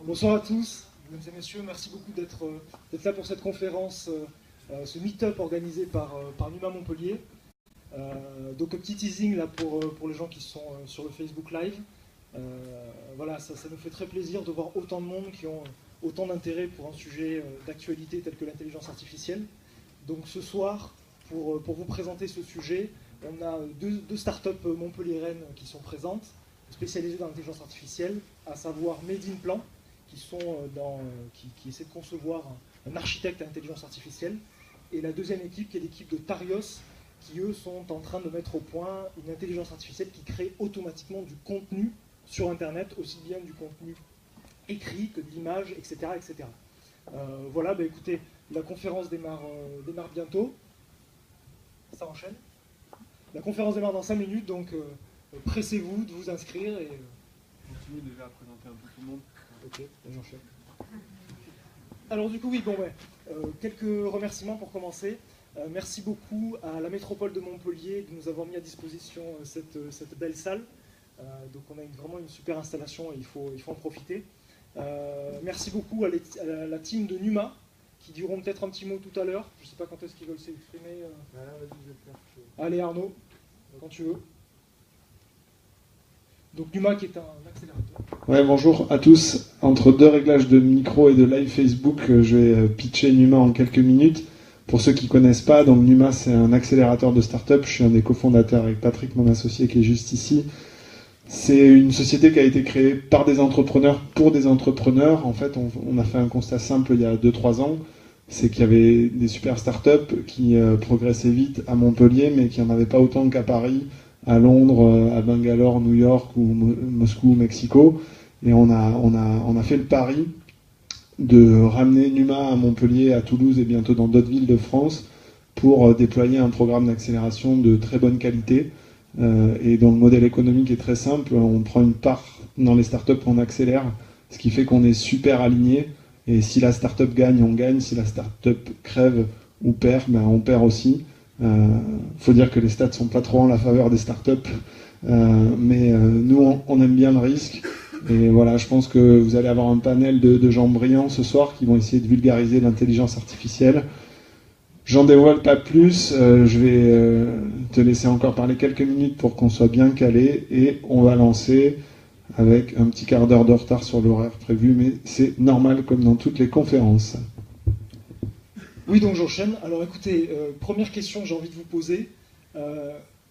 Bonsoir à tous, mesdames et messieurs, merci beaucoup d'être là pour cette conférence, ce meet-up organisé par NUMA Montpellier. Donc un petit teasing là pour les gens qui sont sur le Facebook Live. Voilà, ça nous fait très plaisir de voir autant de monde qui ont autant d'intérêt pour un sujet d'actualité tel que l'intelligence artificielle. Donc ce soir, pour vous présenter ce sujet, on a deux startups montpelliéraines qui sont présentes, spécialisées dans l'intelligence artificielle, à savoir Made in Plan, qui essaie de concevoir un architecte à l'intelligence artificielle, et la deuxième équipe qui est l'équipe de Tarios, qui eux sont en train de mettre au point une intelligence artificielle qui crée automatiquement du contenu sur Internet, aussi bien du contenu écrit que de l'image, etc. etc. Voilà, bah écoutez, la conférence démarre bientôt. Ça enchaîne. La conférence démarre dans 5 minutes, donc pressez-vous de vous inscrire et... Continue déjà à présenter un peu tout le monde. Ok, j'enchaîne. Alors du coup, oui, bon, ouais, quelques remerciements pour commencer. Merci beaucoup à la métropole de Montpellier de nous avoir mis à disposition cette belle salle. Donc on a vraiment une super installation et il faut en profiter. Merci beaucoup à la team de NUMA qui diront peut-être un petit mot tout à l'heure. Je ne sais pas quand est-ce qu'ils veulent s'exprimer. Allez Arnaud, quand tu veux. Donc NUMA qui est un accélérateur. Ouais, bonjour à tous. Entre deux réglages de micro et de live Facebook, je vais pitcher NUMA en quelques minutes. Pour ceux qui ne connaissent pas, donc NUMA c'est un accélérateur de start-up. Je suis un des cofondateurs avec Patrick, mon associé, qui est juste ici. C'est une société qui a été créée par des entrepreneurs pour des entrepreneurs. En fait, on a fait un constat simple il y a 2-3 ans. C'est qu'il y avait des super startups qui progressaient vite à Montpellier, mais qui n'en avaient pas autant qu'à Paris, à Londres, à Bangalore, New York ou Moscou, Mexico. Et on a fait le pari de ramener NUMA à Montpellier, à Toulouse et bientôt dans d'autres villes de France pour déployer un programme d'accélération de très bonne qualité. Et dont le modèle économique est très simple. On prend une part dans les startups, on accélère, ce qui fait qu'on est super aligné. Et si la startup gagne, on gagne. Si la startup crève ou perd, ben on perd aussi. Faut dire que les stats sont pas trop en la faveur des startups, mais nous on aime bien le risque. Et voilà, je pense que vous allez avoir un panel de gens brillants ce soir qui vont essayer de vulgariser l'intelligence artificielle. J'en dévoile pas plus, je vais te laisser encore parler quelques minutes pour qu'on soit bien calé et on va lancer avec un petit quart d'heure de retard sur l'horaire prévu, mais c'est normal comme dans toutes les conférences. Oui, donc j'enchaîne. Alors écoutez, première question que j'ai envie de vous poser,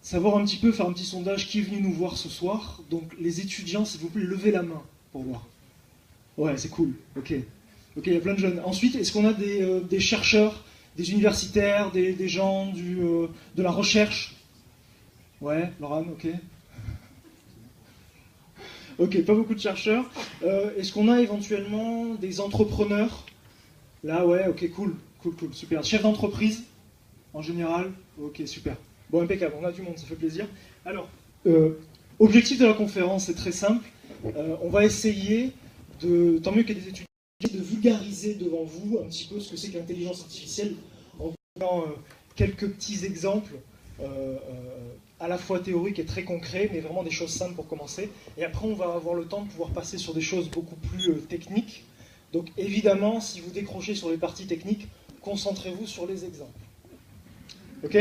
savoir un petit peu, faire un petit sondage, qui est venu nous voir ce soir. Donc les étudiants, s'il vous plaît, levez la main pour voir. Ouais, c'est cool, ok, il y a plein de jeunes. Ensuite, est-ce qu'on a des chercheurs, des universitaires, des gens de la recherche? Ouais, Laurent, ok. Ok, pas beaucoup de chercheurs. Est-ce qu'on a éventuellement des entrepreneurs? Là, ouais, ok, cool, super. Chef d'entreprise, en général? Ok, super. Bon, impeccable, on a du monde, ça fait plaisir. Alors, objectif de la conférence, c'est très simple. On va essayer, tant mieux qu'il y ait des étudiants, de vulgariser devant vous un petit peu ce que c'est que l'intelligence artificielle en donnant quelques petits exemples à la fois théoriques et très concrets, mais vraiment des choses simples pour commencer. Et après, on va avoir le temps de pouvoir passer sur des choses beaucoup plus techniques. Donc évidemment, si vous décrochez sur les parties techniques, concentrez-vous sur les exemples. Ok?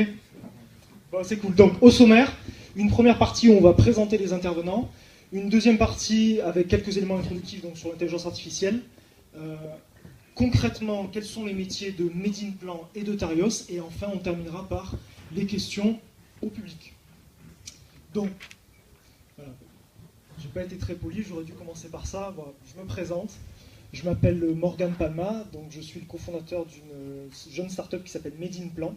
Bon, c'est cool. Donc au sommaire, une première partie où on va présenter les intervenants, une deuxième partie avec quelques éléments introductifs donc, sur l'intelligence artificielle. Concrètement, quels sont les métiers de Made in Plan et de Tarios, et enfin on terminera par les questions au public. Donc, voilà. J'ai pas été très poli, j'aurais dû commencer par ça. Bon, je me présente, je m'appelle Morgan Palma, donc je suis le cofondateur d'une jeune startup qui s'appelle Made in Plan.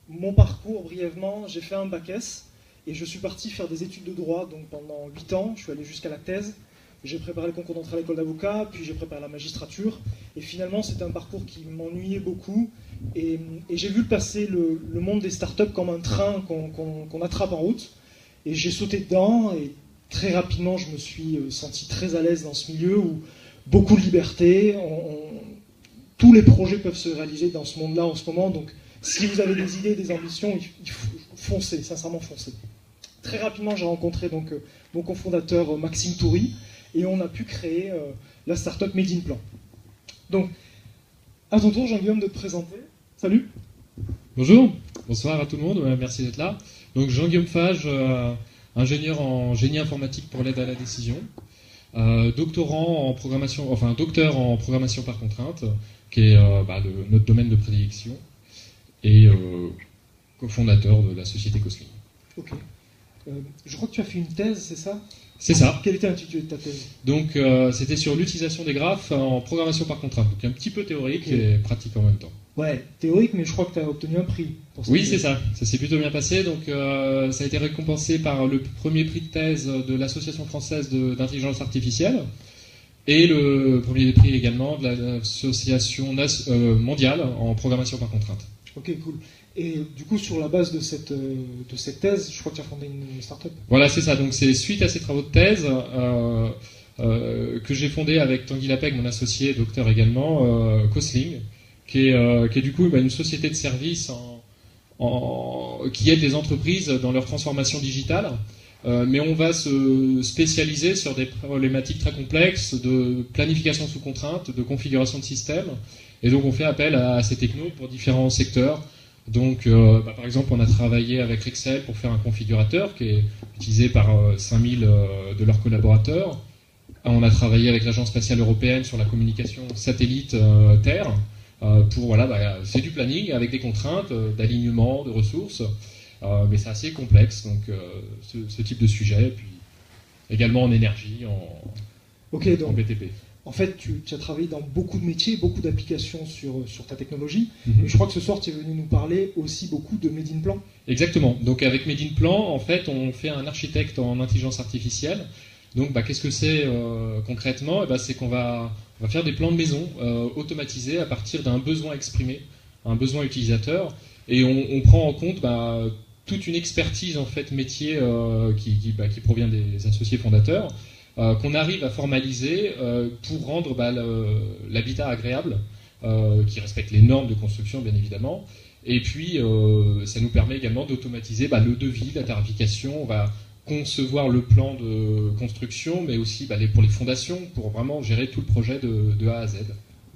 Mon parcours, brièvement, j'ai fait un bac S et je suis parti faire des études de droit donc pendant 8 ans, je suis allé jusqu'à la thèse. J'ai préparé le concours d'entrée à l'école d'avocat, puis j'ai préparé la magistrature. Et finalement, c'était un parcours qui m'ennuyait beaucoup. Et j'ai vu passer le monde des startups comme un train qu'on attrape en route. Et j'ai sauté dedans. Et très rapidement, je me suis senti très à l'aise dans ce milieu où beaucoup de liberté. Tous les projets peuvent se réaliser dans ce monde-là en ce moment. Donc, si vous avez des idées, des ambitions, il faut foncer, sincèrement foncer. Très rapidement, j'ai rencontré donc, mon cofondateur Maxime Toury. et on a pu créer la startup Made in Plan. Donc, à ton tour, Jean-Guillaume, de te présenter. Salut. Bonjour, bonsoir à tout le monde, merci d'être là. Donc Jean-Guillaume Fage, ingénieur en génie informatique pour l'aide à la décision, docteur en programmation par contrainte, qui est notre domaine de prédilection, et cofondateur de la société Cosling. Ok. Je crois que tu as fait une thèse, c'est ça? C'est ça. Quel était l'intitulé de ta thèse? Donc c'était sur l'utilisation des graphes en programmation par contrainte, donc un petit peu théorique et pratique en même temps. Ouais, théorique, mais je crois que tu as obtenu un prix pour ça. Oui, c'est ça. Ça s'est plutôt bien passé. Donc, ça a été récompensé par le premier prix de thèse de l'Association française d'intelligence artificielle et le premier prix également de l'Association mondiale en programmation par contrainte. Ok, cool. Et du coup, sur la base de cette thèse, je crois que tu as fondé une start-up. Voilà, c'est ça. Donc, c'est suite à ces travaux de thèse que j'ai fondé avec Tanguy Lapeg, mon associé, docteur également, Cosling, qui est du coup une société de services qui aide les entreprises dans leur transformation digitale. Mais on va se spécialiser sur des problématiques très complexes de planification sous contrainte, de configuration de système. Et donc on fait appel à ces technos pour différents secteurs. Donc par exemple on a travaillé avec Rexel pour faire un configurateur qui est utilisé par 5000 de leurs collaborateurs. On a travaillé avec l'Agence spatiale européenne sur la communication satellite Terre. C'est du planning avec des contraintes d'alignement, de ressources, mais c'est assez complexe, donc ce type de sujet, puis également en énergie, en BTP. En fait, tu as travaillé dans beaucoup de métiers, beaucoup d'applications sur ta technologie, Mm-hmm. et je crois que ce soir tu es venu nous parler aussi beaucoup de Made in Plan. Exactement, donc avec Made in Plan, en fait, on fait un architecte en intelligence artificielle. Donc qu'est-ce que c'est concrètement? C'est qu'on va faire des plans de maison automatisés à partir d'un besoin exprimé, un besoin utilisateur, et on prend en compte toute une expertise en fait métier qui provient des associés fondateurs, qu'on arrive à formaliser pour rendre l'habitat agréable, qui respecte les normes de construction bien évidemment, et puis ça nous permet également d'automatiser le devis, la tarification. On va concevoir le plan de construction, mais aussi pour les fondations, pour vraiment gérer tout le projet de A à Z.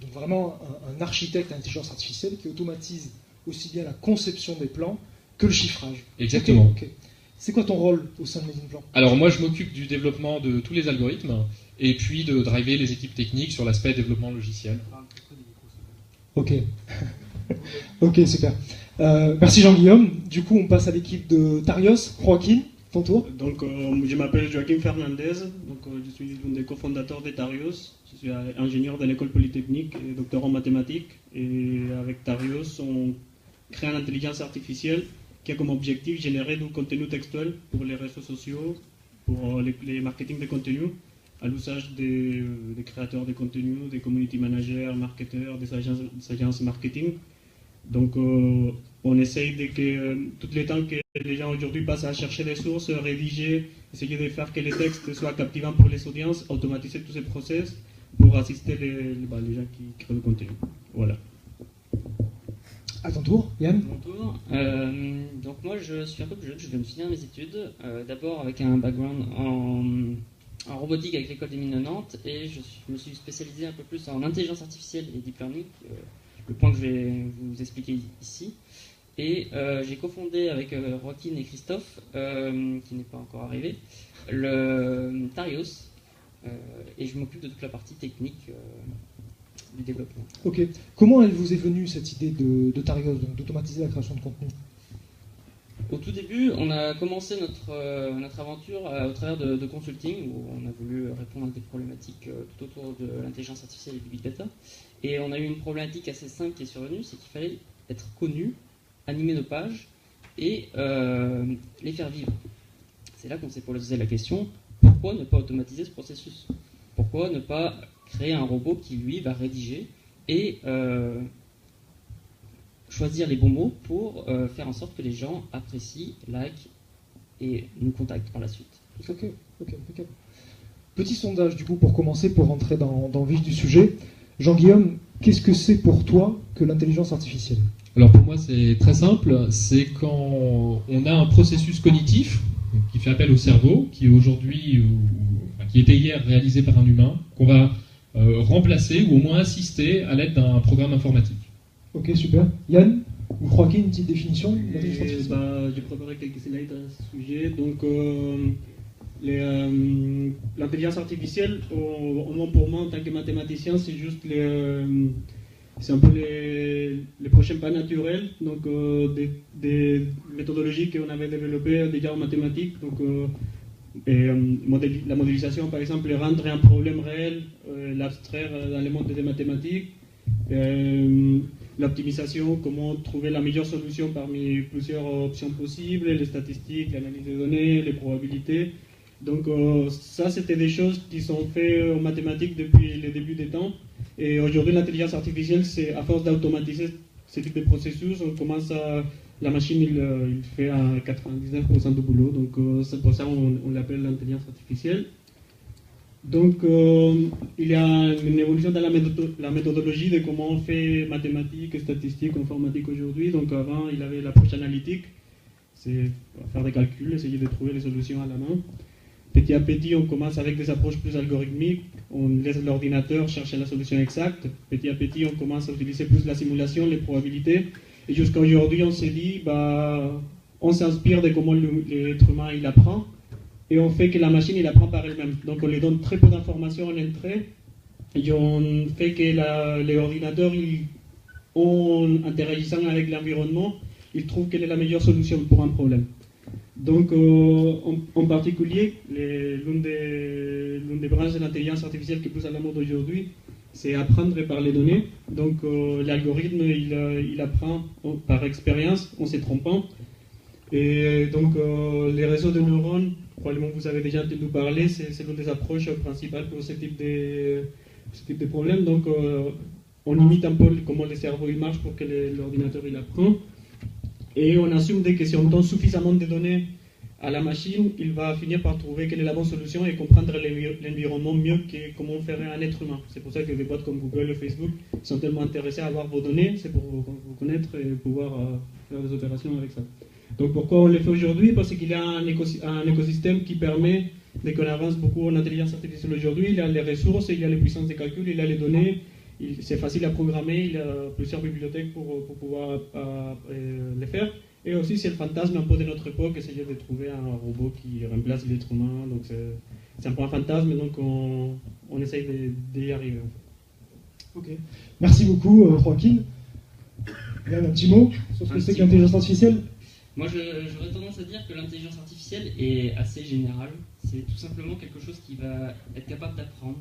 Donc vraiment un architecte d'intelligence artificielle qui automatise aussi bien la conception des plans que le chiffrage. Exactement. Okay. C'est quoi ton rôle au sein de Made in Plan? Alors moi je m'occupe du développement de tous les algorithmes, et puis de driver les équipes techniques sur l'aspect développement logiciel. Ok. Ok, super. Merci Jean-Guillaume. Du coup on passe à l'équipe de Tarios. Joaquin, ton tour. Donc, je m'appelle Joaquin Fernandez, donc, je suis l'un des cofondateurs de Tarios. Je suis ingénieur de l'école polytechnique et docteur en mathématiques. Et avec Tarios, on crée une intelligence artificielle qui a comme objectif générer du contenu textuel pour les réseaux sociaux, pour les marketing de contenu, à l'usage des créateurs de contenu, des community managers, marketeurs, des agences marketing. Donc, on essaye que tout le temps que les gens aujourd'hui passent à chercher des sources, rédiger, essayer de faire que les textes soient captivants pour les audiences, automatiser tous ces process pour assister les gens qui créent le contenu. Voilà. À ton tour, Yann. Mon tour. Donc moi je suis un peu plus jeune, je viens de finir mes études, d'abord avec un background en robotique avec l'école des mines de Nantes, et je me suis spécialisé un peu plus en intelligence artificielle et deep learning, le point que je vais vous expliquer ici. Et j'ai cofondé avec Joaquin et Christophe, qui n'est pas encore arrivé, le Tarios, et je m'occupe de toute la partie technique du développement. Ok. Comment elle vous est venue cette idée de Tarios, donc d'automatiser la création de contenu? Au tout début, on a commencé notre aventure au travers de consulting, où on a voulu répondre à des problématiques tout autour de l'intelligence artificielle et du big data. Et on a eu une problématique assez simple qui est survenue, c'est qu'il fallait être connu, animer nos pages et les faire vivre. C'est là qu'on s'est posé la question, pourquoi ne pas automatiser ce processus? Pourquoi ne pas créer un robot qui, lui, va rédiger et choisir les bons mots pour faire en sorte que les gens apprécient, like et nous contactent par la suite. Ok, impeccable. Petit sondage du coup pour commencer, pour rentrer dans le vif du sujet. Jean-Guillaume, qu'est-ce que c'est pour toi que l'intelligence artificielle? Alors pour moi c'est très simple, c'est quand on a un processus cognitif qui fait appel au cerveau, qui aujourd'hui, qui était hier réalisé par un humain, qu'on va remplacer ou au moins assister à l'aide d'un programme informatique. Ok, super. Yann ou Joaquin, une petite définition de l'intelligence artificielle? J'ai préparé quelques slides à ce sujet. Donc, l'intelligence artificielle, au moins pour moi, en tant que mathématicien, c'est juste c'est un peu les prochains pas naturels, donc des méthodologies qu'on avait développées déjà en mathématiques. Donc, la modélisation, par exemple, rendre un problème réel, l'abstraire dans le monde des mathématiques. L'optimisation, comment trouver la meilleure solution parmi plusieurs options possibles, les statistiques, l'analyse des données, les probabilités. Donc ça, c'était des choses qui sont faites en mathématiques depuis le début des temps. Et aujourd'hui, l'intelligence artificielle, c'est à force d'automatiser ce type de processus, la machine, il fait à 99% du boulot. Donc c'est pour ça qu'on l'appelle l'intelligence artificielle. Donc il y a une évolution dans la méthodologie de comment on fait mathématiques, statistiques, informatique aujourd'hui. Donc avant, il y avait l'approche analytique, c'est faire des calculs, essayer de trouver les solutions à la main. Petit à petit, on commence avec des approches plus algorithmiques, on laisse l'ordinateur chercher la solution exacte. Petit à petit, on commence à utiliser plus la simulation, les probabilités. Et jusqu'à aujourd'hui, on s'est dit, on s'inspire de comment l'être humain il apprend, et on fait que la machine il apprend par elle-même. Donc on lui donne très peu d'informations en entrée, et on fait que les ordinateurs, en interagissant avec l'environnement, ils trouvent quelle est la meilleure solution pour un problème. Donc, en particulier, l'une des branches de l'intelligence artificielle qui est plus à la mode aujourd'hui, c'est apprendre par les données. Donc, l'algorithme, il apprend par expérience, en se trompant. Et donc, les réseaux de neurones, probablement vous avez déjà entendu parler, c'est l'une des approches principales pour ce type de problème. Donc, on imite un peu comment le cerveau il marche pour que l'ordinateur il apprend. Et on assume que si on donne suffisamment de données à la machine, il va finir par trouver quelle est la bonne solution et comprendre l'environnement mieux que comment ferait un être humain. C'est pour ça que des boîtes comme Google et Facebook sont tellement intéressés à avoir vos données, c'est pour vous connaître et pouvoir faire des opérations avec ça. Donc pourquoi on le fait aujourd'hui? Parce qu'il y a un écosystème qui permet qu'on avance beaucoup en intelligence artificielle aujourd'hui. Il y a les ressources, il y a les puissances de calcul, il y a les données. C'est facile à programmer, il y a plusieurs bibliothèques pour pouvoir les faire. Et aussi, c'est le fantasme un peu de notre époque, essayer de trouver un robot qui remplace l'être humain. Donc, c'est un peu un fantasme, donc on essaye d'y arriver. Ok. Merci beaucoup, Joaquin. Il y a un petit mot sur ce que c'est que l'intelligence artificielle? Moi, j'aurais tendance à dire que l'intelligence artificielle est assez générale. C'est tout simplement quelque chose qui va être capable d'apprendre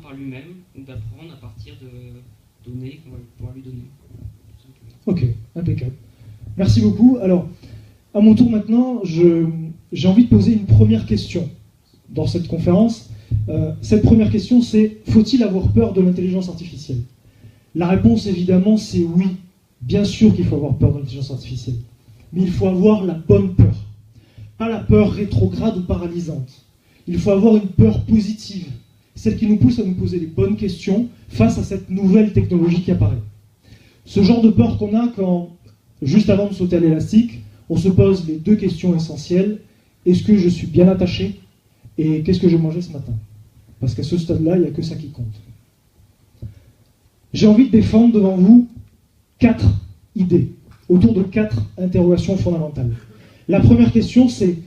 par lui-même ou d'apprendre à partir de données qu'on va pouvoir lui donner. Ok, impeccable. Merci beaucoup. Alors, à mon tour maintenant, j'ai envie de poser une première question dans cette conférence. Cette première question, c'est: faut-il avoir peur de l'intelligence artificielle? La réponse, évidemment, c'est oui. Bien sûr qu'il faut avoir peur de l'intelligence artificielle. Mais il faut avoir la bonne peur. Pas la peur rétrograde ou paralysante. Il faut avoir une peur positive. Celle qui nous pousse à nous poser les bonnes questions face à cette nouvelle technologie qui apparaît. Ce genre de peur qu'on a quand, juste avant de sauter à l'élastique, on se pose les deux questions essentielles. Est-ce que je suis bien attaché? Et qu'est-ce que j'ai mangé ce matin? Parce qu'à ce stade-là, il n'y a que ça qui compte. J'ai envie de défendre devant vous 4 idées, autour de 4 interrogations fondamentales. La première question, c'est: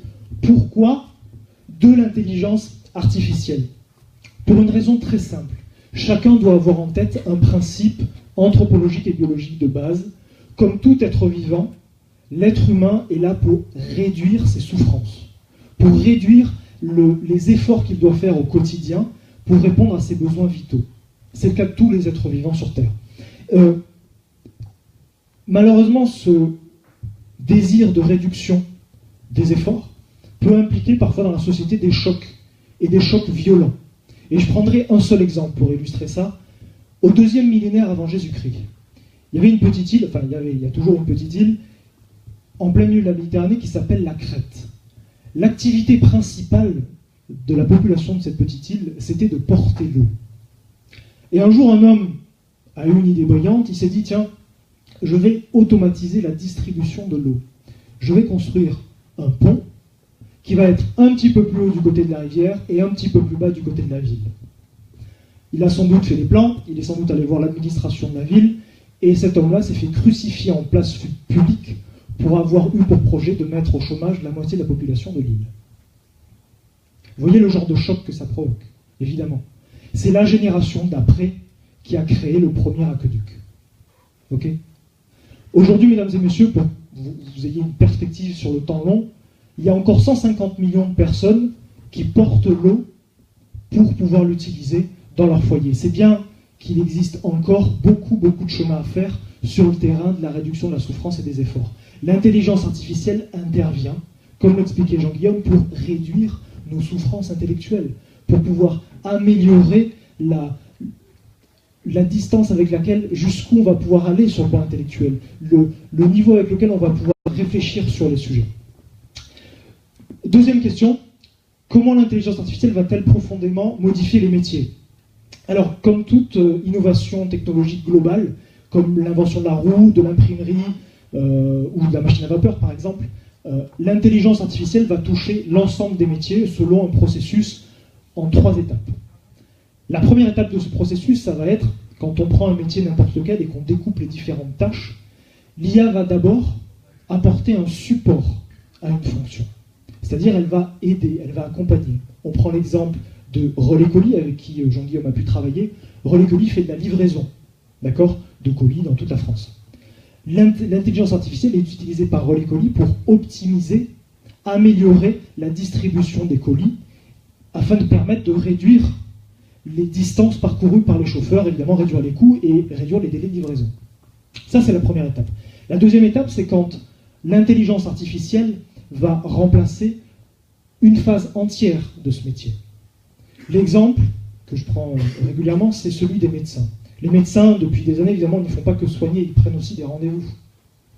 pourquoi de l'intelligence artificielle? Pour une raison très simple. Chacun doit avoir en tête un principe anthropologique et biologique de base. Comme tout être vivant, l'être humain est là pour réduire ses souffrances, pour réduire les efforts qu'il doit faire au quotidien pour répondre à ses besoins vitaux. C'est le cas de tous les êtres vivants sur Terre. Malheureusement, ce désir de réduction des efforts peut impliquer parfois dans la société des chocs, et des chocs violents. Et je prendrai un seul exemple pour illustrer ça. Au 2e millénaire avant Jésus-Christ, il y avait une petite île, enfin il y a toujours une petite île, en plein milieu de la Méditerranée qui s'appelle la Crète. L'activité principale de la population de cette petite île, c'était de porter l'eau. Et un jour, un homme a eu une idée brillante, il s'est dit: tiens, je vais automatiser la distribution de l'eau. Je vais construire un pont qui va être un petit peu plus haut du côté de la rivière et un petit peu plus bas du côté de la ville. Il a sans doute fait des plans, il est sans doute allé voir l'administration de la ville, et cet homme-là s'est fait crucifier en place publique pour avoir eu pour projet de mettre au chômage la moitié de la population de l'île. Vous voyez le genre de choc que ça provoque, évidemment. C'est la génération d'après qui a créé le premier aqueduc. Ok ? Aujourd'hui, mesdames et messieurs, pour que vous ayez une perspective sur le temps long, il y a encore 150 millions de personnes qui portent l'eau pour pouvoir l'utiliser dans leur foyer. C'est bien qu'il existe encore beaucoup de chemin à faire sur le terrain de la réduction de la souffrance et des efforts. L'intelligence artificielle intervient, comme l'expliquait Jean-Guillaume, pour réduire nos souffrances intellectuelles, pour pouvoir améliorer la distance avec laquelle, jusqu'où on va pouvoir aller sur le plan intellectuel, le niveau avec lequel on va pouvoir réfléchir sur les sujets. Deuxième question, comment l'intelligence artificielle va-t-elle profondément modifier les métiers ? Alors, comme toute innovation technologique globale, comme l'invention de la roue, de l'imprimerie ou de la machine à vapeur par exemple, l'intelligence artificielle va toucher l'ensemble des métiers selon un processus en 3 étapes. La première étape de ce processus, ça va être, quand on prend un métier n'importe lequel et qu'on découpe les différentes tâches, l'IA va d'abord apporter un support à une fonction. C'est-à-dire, elle va aider, elle va accompagner. On prend l'exemple de Relais Colis, avec qui Jean-Guillaume a pu travailler. Relais Colis fait de la livraison, d'accord, de colis dans toute la France. L'intelligence artificielle est utilisée par Relais Colis pour optimiser, améliorer la distribution des colis, afin de permettre de réduire les distances parcourues par les chauffeurs, évidemment réduire les coûts et réduire les délais de livraison. Ça, c'est la première étape. La deuxième étape, c'est quand l'intelligence artificielle va remplacer une phase entière de ce métier. L'exemple que je prends régulièrement, c'est celui des médecins. Les médecins, depuis des années, évidemment, ne font pas que soigner, ils prennent aussi des rendez-vous.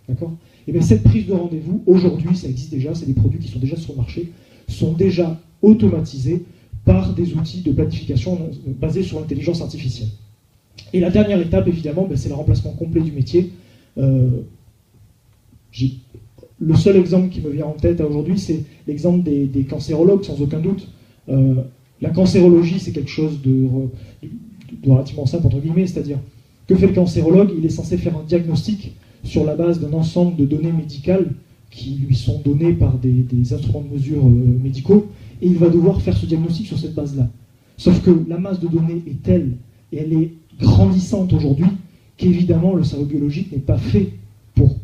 D'accord ? Et bien cette prise de rendez-vous, aujourd'hui, ça existe déjà, c'est des produits qui sont déjà sur le marché, sont déjà automatisés par des outils de planification basés sur l'intelligence artificielle. Et la dernière étape, évidemment, c'est le remplacement complet du métier. Le seul exemple qui me vient en tête aujourd'hui, c'est l'exemple des cancérologues, sans aucun doute. La cancérologie, c'est quelque chose de relativement simple, entre guillemets, c'est-à-dire, que fait le cancérologue ? Il est censé faire un diagnostic sur la base d'un ensemble de données médicales qui lui sont données par des instruments de mesure médicaux, et il va devoir faire ce diagnostic sur cette base-là. Sauf que la masse de données est telle, et elle est grandissante aujourd'hui, qu'évidemment, le cerveau biologique n'est pas fait pour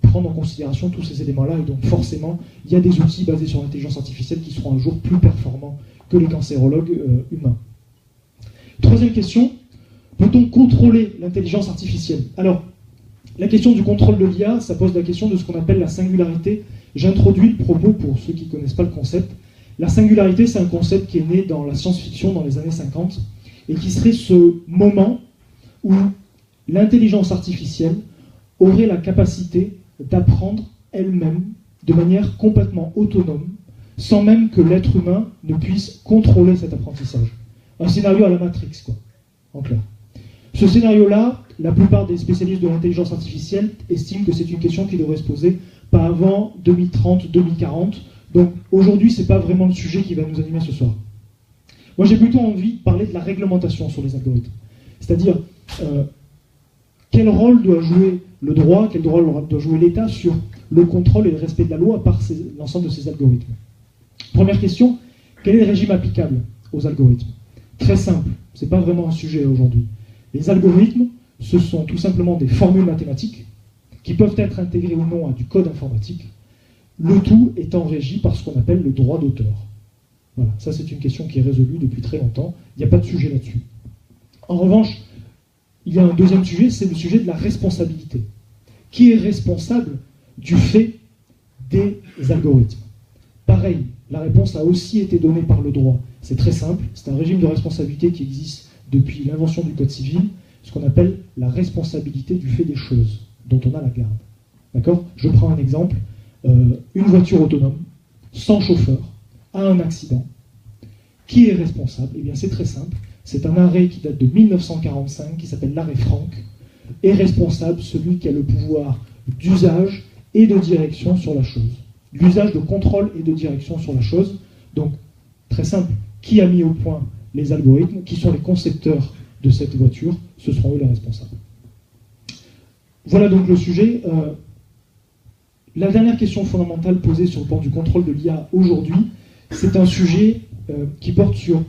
prendre en considération tous ces éléments-là, et donc forcément, il y a des outils basés sur l'intelligence artificielle qui seront un jour plus performants que les cancérologues humains. Troisième question, peut-on contrôler l'intelligence artificielle ? Alors, la question du contrôle de l'IA, ça pose la question de ce qu'on appelle la singularité. J'introduis le propos pour ceux qui ne connaissent pas le concept. La singularité, c'est un concept qui est né dans la science-fiction dans les années 50, et qui serait ce moment où l'intelligence artificielle aurait la capacité d'apprendre elle-même de manière complètement autonome, sans même que l'être humain ne puisse contrôler cet apprentissage. Un scénario à la Matrix, quoi, en clair. Ce scénario-là, la plupart des spécialistes de l'intelligence artificielle estiment que c'est une question qui devrait se poser pas avant 2030-2040. Donc aujourd'hui, ce n'est pas vraiment le sujet qui va nous animer ce soir. Moi, j'ai plutôt envie de parler de la réglementation sur les algorithmes. C'est-à-dire, quel rôle doit jouer le droit, quel rôle doit jouer l'État sur le contrôle et le respect de la loi par l'ensemble de ces algorithmes. Première question, quel est le régime applicable aux algorithmes ? Très simple, ce n'est pas vraiment un sujet aujourd'hui. Les algorithmes, ce sont tout simplement des formules mathématiques qui peuvent être intégrées ou non à du code informatique, le tout étant régi par ce qu'on appelle le droit d'auteur. Voilà, ça c'est une question qui est résolue depuis très longtemps, il n'y a pas de sujet là-dessus. En revanche, il y a un deuxième sujet, c'est le sujet de la responsabilité. Qui est responsable du fait des algorithmes ? Pareil, la réponse a aussi été donnée par le droit. C'est très simple, c'est un régime de responsabilité qui existe depuis l'invention du Code civil, ce qu'on appelle la responsabilité du fait des choses, dont on a la garde. D'accord ? Je prends un exemple. Une voiture autonome, sans chauffeur, a un accident. Qui est responsable ? Eh bien, c'est très simple. C'est un arrêt qui date de 1945, qui s'appelle l'arrêt Franck. Est responsable celui qui a le pouvoir d'usage et de direction sur la chose. l'usage de contrôle et de direction sur la chose. Donc, très simple, qui a mis au point les algorithmes, qui sont les concepteurs de cette voiture, ce seront eux les responsables. Voilà donc le sujet. La dernière question fondamentale posée sur le plan du contrôle de l'IA aujourd'hui, c'est un sujet qui porte sur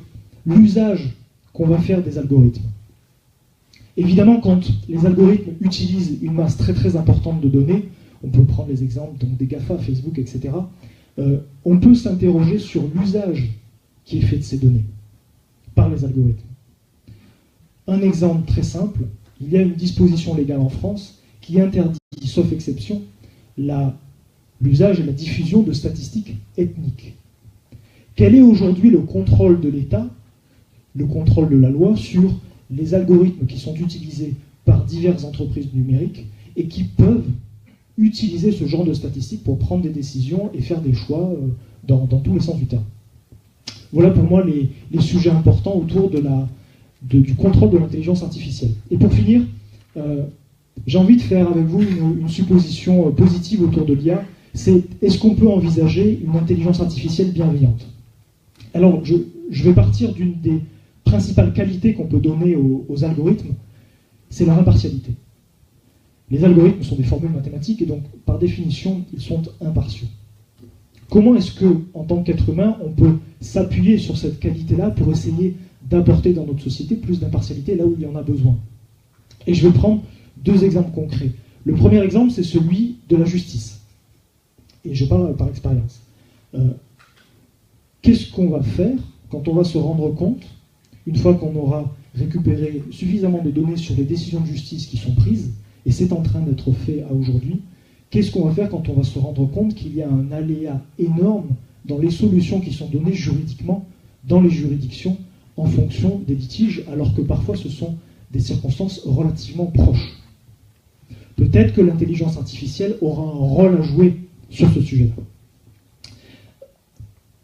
l'usage qu'on va faire des algorithmes. Évidemment, quand les algorithmes utilisent une masse très très importante de données, on peut prendre les exemples donc, des GAFA, Facebook, etc., on peut s'interroger sur l'usage qui est fait de ces données par les algorithmes. Un exemple très simple, il y a une disposition légale en France qui interdit, sauf exception, l'usage et la diffusion de statistiques ethniques. Quel est aujourd'hui le contrôle de l'État, le contrôle de la loi sur les algorithmes qui sont utilisés par diverses entreprises numériques et qui peuvent utiliser ce genre de statistiques pour prendre des décisions et faire des choix dans tous les sens du terme. Voilà pour moi les sujets importants autour du contrôle de l'intelligence artificielle. Et pour finir, j'ai envie de faire avec vous une supposition positive autour de l'IA, c'est est-ce qu'on peut envisager une intelligence artificielle bienveillante? Alors, je vais partir d'une des principales qualités qu'on peut donner aux algorithmes, c'est leur impartialité. Les algorithmes sont des formules mathématiques et donc, par définition, ils sont impartiaux. Comment est-ce que, en tant qu'être humain, on peut s'appuyer sur cette qualité-là pour essayer d'apporter dans notre société plus d'impartialité là où il y en a besoin? Et je vais prendre deux exemples concrets. Le premier exemple, c'est celui de la justice. Et je parle par expérience. Qu'est-ce qu'on va faire quand on va se rendre compte, une fois qu'on aura récupéré suffisamment de données sur les décisions de justice qui sont prises, et c'est en train d'être fait à aujourd'hui, qu'est-ce qu'on va faire quand on va se rendre compte qu'il y a un aléa énorme dans les solutions qui sont données juridiquement dans les juridictions en fonction des litiges, alors que parfois ce sont des circonstances relativement proches? Peut-être que l'intelligence artificielle aura un rôle à jouer sur ce sujet-là.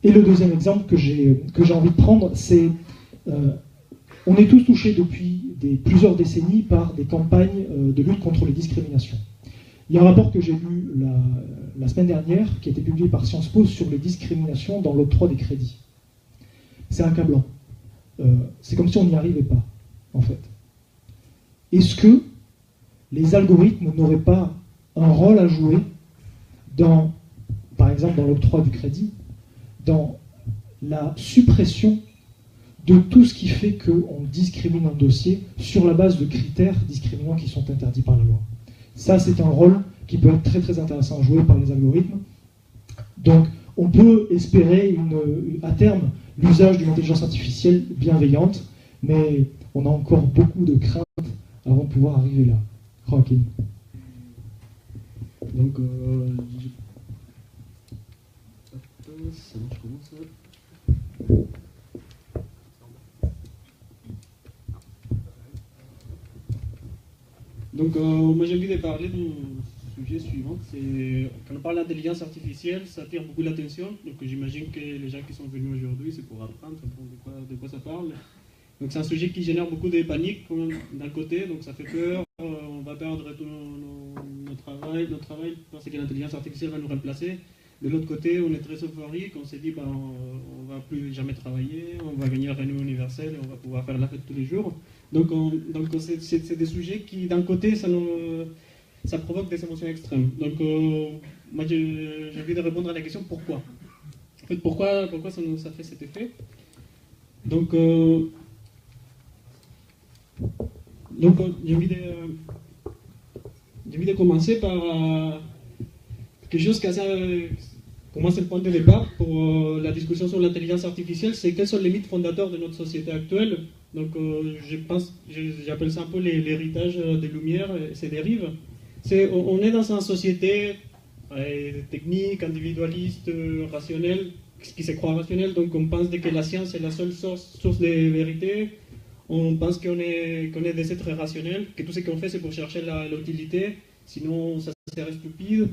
Et le deuxième exemple que j'ai envie de prendre, c'est on est tous touchés depuis plusieurs décennies par des campagnes de lutte contre les discriminations. Il y a un rapport que j'ai lu la semaine dernière, qui a été publié par Sciences Po sur les discriminations dans l'octroi des crédits. C'est accablant. C'est comme si on n'y arrivait pas, en fait. Est-ce que les algorithmes n'auraient pas un rôle à jouer par exemple dans l'octroi du crédit, dans la suppression de tout ce qui fait qu'on discrimine un dossier sur la base de critères discriminants qui sont interdits par la loi? Ça, c'est un rôle qui peut être très très intéressant à jouer par les algorithmes. Donc, on peut espérer à terme l'usage d'une intelligence artificielle bienveillante, mais on a encore beaucoup de craintes avant de pouvoir arriver là. Joaquin. Donc, ça marche comment ça? Donc, moi j'ai envie de parler du sujet suivant. C'est quand on parle d'intelligence artificielle, ça attire beaucoup l'attention. Donc, j'imagine que les gens qui sont venus aujourd'hui, c'est pour apprendre de quoi ça parle. Donc, c'est un sujet qui génère beaucoup de panique d'un côté, donc ça fait peur. On va perdre tout notre travail parce que l'intelligence artificielle va nous remplacer. De l'autre côté, on est très euphorique, on s'est dit on va plus jamais travailler, on va gagner le revenu universel et on va pouvoir faire la fête tous les jours. Donc c'est des sujets qui, d'un côté, ça provoque des émotions extrêmes. Donc moi j'ai envie de répondre à la question pourquoi. En fait, pourquoi ça fait cet effet. Donc j'ai envie de commencer par quelque chose qui pour moi c'est le point de départ pour la discussion sur l'intelligence artificielle, c'est quels sont les mythes fondateurs de notre société actuelle. Donc j'appelle ça un peu l'héritage des Lumières et ses dérives. On est dans une société technique, individualiste, rationnelle, qui se croit rationnelle, donc on pense que la science est la seule source de vérité. On pense qu'on est des êtres rationnels, que tout ce qu'on fait c'est pour chercher l'utilité, sinon ça serait stupide.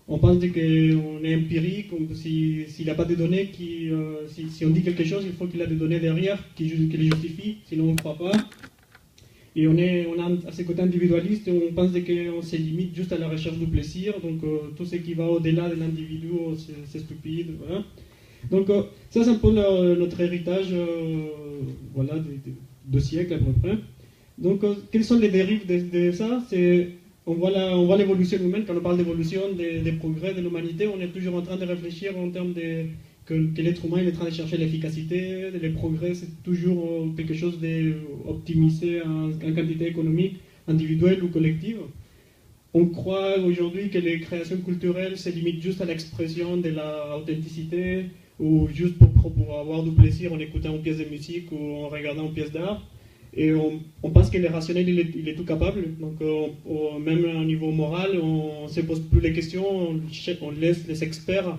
On pense qu'on est empirique, s'il n'a pas de données, si on dit quelque chose, il faut qu'il ait des données derrière qui les justifient, sinon on ne croit pas. Et on a ce côté individualiste et on pense qu'on se limite juste à la recherche du plaisir. Donc tout ce qui va au-delà de l'individu, c'est stupide. Voilà. Donc ça, c'est un peu notre héritage voilà, de siècles à peu près. Donc quelles sont les dérives de ça? On voit l'évolution humaine. Quand on parle d'évolution, des progrès de l'humanité, on est toujours en train de réfléchir en termes que l'être humain il est en train de chercher l'efficacité. Les progrès, c'est toujours quelque chose d'optimisé en quantité économique, individuelle ou collective. On croit aujourd'hui que les créations culturelles se limitent juste à l'expression de l'authenticité ou juste pour avoir du plaisir en écoutant une pièce de musique ou en regardant une pièce d'art. Et on pense que le rationnel, il est tout capable. Donc, même au niveau moral, on ne se pose plus les questions, on laisse les experts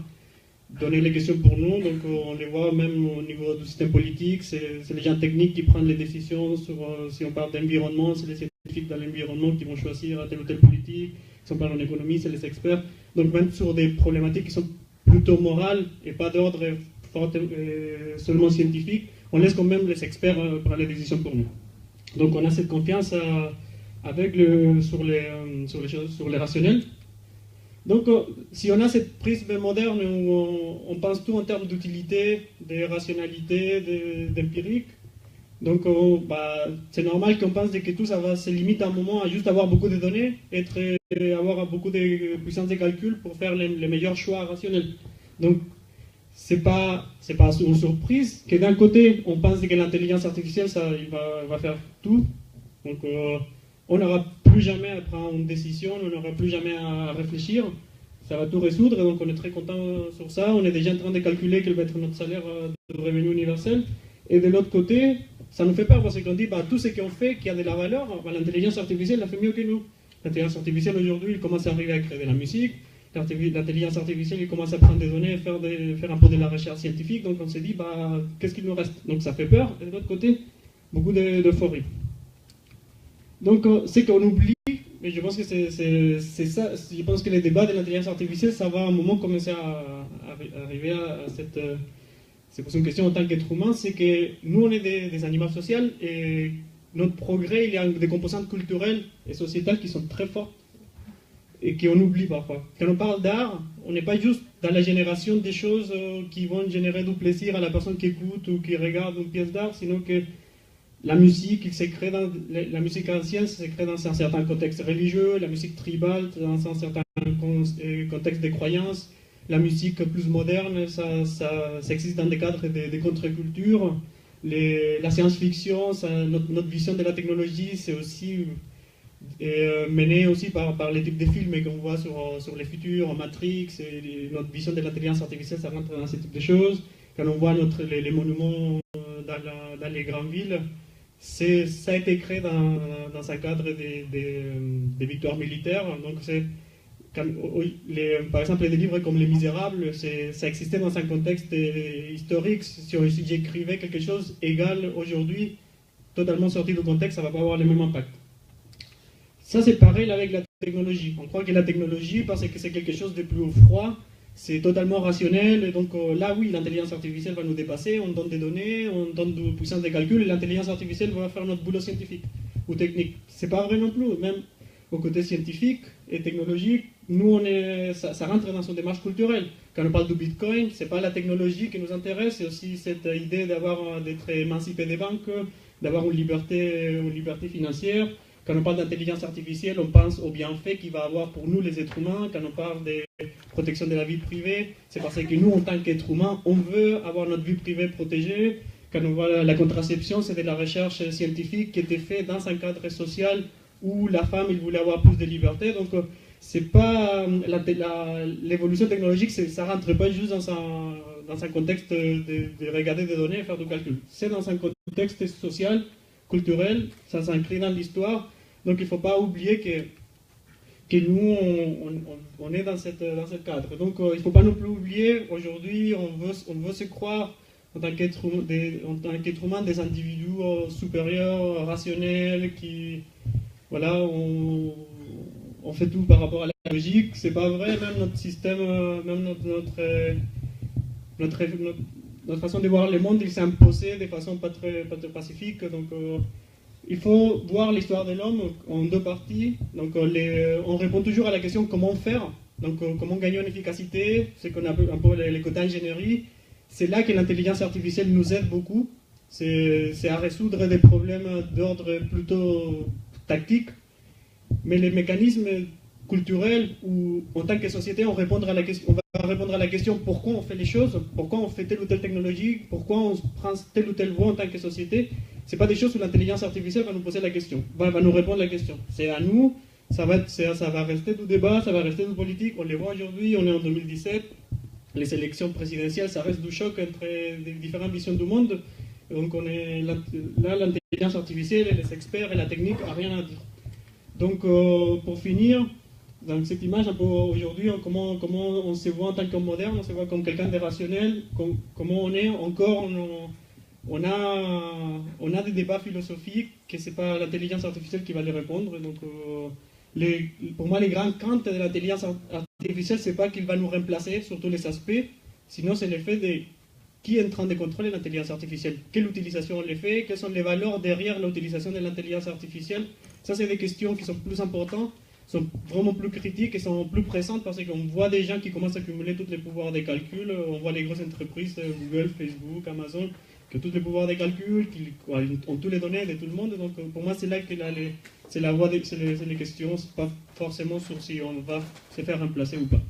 donner les questions pour nous. Donc, on les voit même au niveau du système politique. C'est les gens techniques qui prennent les décisions sur, si on parle d'environnement, c'est les scientifiques dans l'environnement qui vont choisir telle ou telle politique. Si on parle en économie, c'est les experts. Donc, même sur des problématiques qui sont plutôt morales et pas d'ordre seulement scientifique, on laisse quand même les experts prendre les décisions pour nous. Donc on a cette confiance sur les rationnels. Donc si on a cette prisme moderne où on pense tout en termes d'utilité, de rationalité, d'empirique, donc c'est normal qu'on pense que tout ça va se limite à un moment à juste avoir beaucoup de données, avoir beaucoup de puissance de calcul pour faire les meilleurs choix rationnels. Donc c'est pas une surprise que d'un côté on pense que l'intelligence artificielle il va faire tout, donc on n'aura plus jamais à prendre une décision, on n'aura plus jamais à réfléchir, ça va tout résoudre, et donc on est très content sur ça. On est déjà en train de calculer quel va être notre salaire de revenu universel, et de l'autre côté ça nous fait peur parce qu'on dit tout ce qu'on fait qui a de la valeur, l'intelligence artificielle la fait mieux que nous. L'intelligence artificielle aujourd'hui il commence à arriver à créer de la musique. L'intelligence artificielle il commence à prendre des données et faire un peu de la recherche scientifique, donc on s'est dit qu'est-ce qu'il nous reste? Donc ça fait peur, et de l'autre côté beaucoup d'euphorie. Donc c'est qu'on oublie, mais je pense que c'est ça, je pense que les débats de l'intelligence artificielle ça va à un moment commencer à arriver à cette c'est pour une question en tant qu'être humain, c'est que nous on est des animaux sociaux et notre progrès il y a des composantes culturelles et sociétales qui sont très fortes et qu'on oublie parfois. Quand on parle d'art, on n'est pas juste dans la génération des choses qui vont générer du plaisir à la personne qui écoute ou qui regarde une pièce d'art, sinon que la musique, la musique ancienne, se crée dans un certain contexte religieux, la musique tribale dans un certain contexte de croyances, la musique plus moderne, ça existe dans des cadres de contre-culture, la science-fiction, notre vision de la technologie, c'est aussi mené aussi par les types de films qu'on voit sur les futurs, en Matrix, et notre vision de l'intelligence artificielle, ça rentre dans ce type de choses. Quand on voit les monuments dans les grandes villes, ça a été créé dans un cadre des victoires militaires. Donc par exemple, des livres comme Les Misérables, ça existait dans un contexte historique. Si j'écrivais quelque chose égal aujourd'hui, totalement sorti du contexte, ça ne va pas avoir le même impact. Ça, c'est pareil avec la technologie. On croit que la technologie, parce que c'est quelque chose de plus froid, c'est totalement rationnel. Et donc là, oui, l'intelligence artificielle va nous dépasser. On donne des données, on donne de puissance de calcul, et l'intelligence artificielle va faire notre boulot scientifique ou technique. C'est pas vrai non plus. Même au côté scientifique et technologique, nous, ça rentre dans une démarche culturelle. Quand on parle du Bitcoin, c'est pas la technologie qui nous intéresse, c'est aussi cette idée d'être émancipé des banques, d'avoir une liberté financière. Quand on parle d'intelligence artificielle, on pense aux bienfaits qu'il va avoir pour nous, les êtres humains. Quand on parle de protection de la vie privée, c'est parce que nous, en tant qu'êtres humains, on veut avoir notre vie privée protégée. Quand on voit la contraception, c'est de la recherche scientifique qui était faite dans un cadre social où la femme, il voulait avoir plus de liberté. Donc, c'est pas l'évolution technologique, ça rentre pas juste dans un contexte de regarder des données et faire du calcul. C'est dans un contexte social, culturel, ça s'inscrit dans l'histoire. Donc il ne faut pas oublier que nous, on est dans cette cadre. Donc il ne faut pas non plus oublier, aujourd'hui, on veut se croire en tant qu'être humain des individus supérieurs, rationnels, qui, voilà, on fait tout par rapport à la logique. C'est pas vrai, même notre système, même notre façon de voir le monde, il s'est imposé de façon pas très pacifique. Donc il faut voir l'histoire de l'homme en deux parties. Donc, on répond toujours à la question comment faire, donc comment gagner en efficacité, c'est qu'on a un peu les côtés ingénierie. C'est là que l'intelligence artificielle nous aide beaucoup. C'est à résoudre des problèmes d'ordre plutôt tactique. Mais les mécanismes culturels où, en tant que société, on va répondre à la question pourquoi on fait les choses, pourquoi on fait telle ou telle technologie, pourquoi on prend telle ou telle voie en tant que société. Ce pas des choses où l'intelligence artificielle va nous poser la question, va nous répondre la question. C'est à nous, ça va rester du débat, ça va rester du politique. On les voit aujourd'hui, on est en 2017. Les élections présidentielles, ça reste du choc entre les différentes visions du monde. Donc là, l'intelligence artificielle, et les experts et la technique n'ont rien à dire. Donc, pour finir, dans cette image, un peu aujourd'hui, comment on se voit en tant qu'homme moderne, on se voit comme quelqu'un de rationnel, comment on est encore, on a des débats philosophiques que c'est pas l'intelligence artificielle qui va les répondre. Donc, pour moi, les grandes craintes de l'intelligence artificielle, c'est pas qu'il va nous remplacer sur tous les aspects, sinon c'est le fait de qui est en train de contrôler l'intelligence artificielle, quelle utilisation on les fait, quelles sont les valeurs derrière l'utilisation de l'intelligence artificielle. Ça, c'est des questions qui sont plus importantes, sont vraiment plus critiques et sont plus pressantes parce qu'on voit des gens qui commencent à accumuler tous les pouvoirs de calcul. On voit les grosses entreprises, Google, Facebook, Amazon, qui ont tous les pouvoirs de calcul, qui ont toutes les données de tout le monde. Donc, pour moi, c'est là que c'est la voie, c'est les questions, c'est pas forcément sur si on va se faire remplacer ou pas.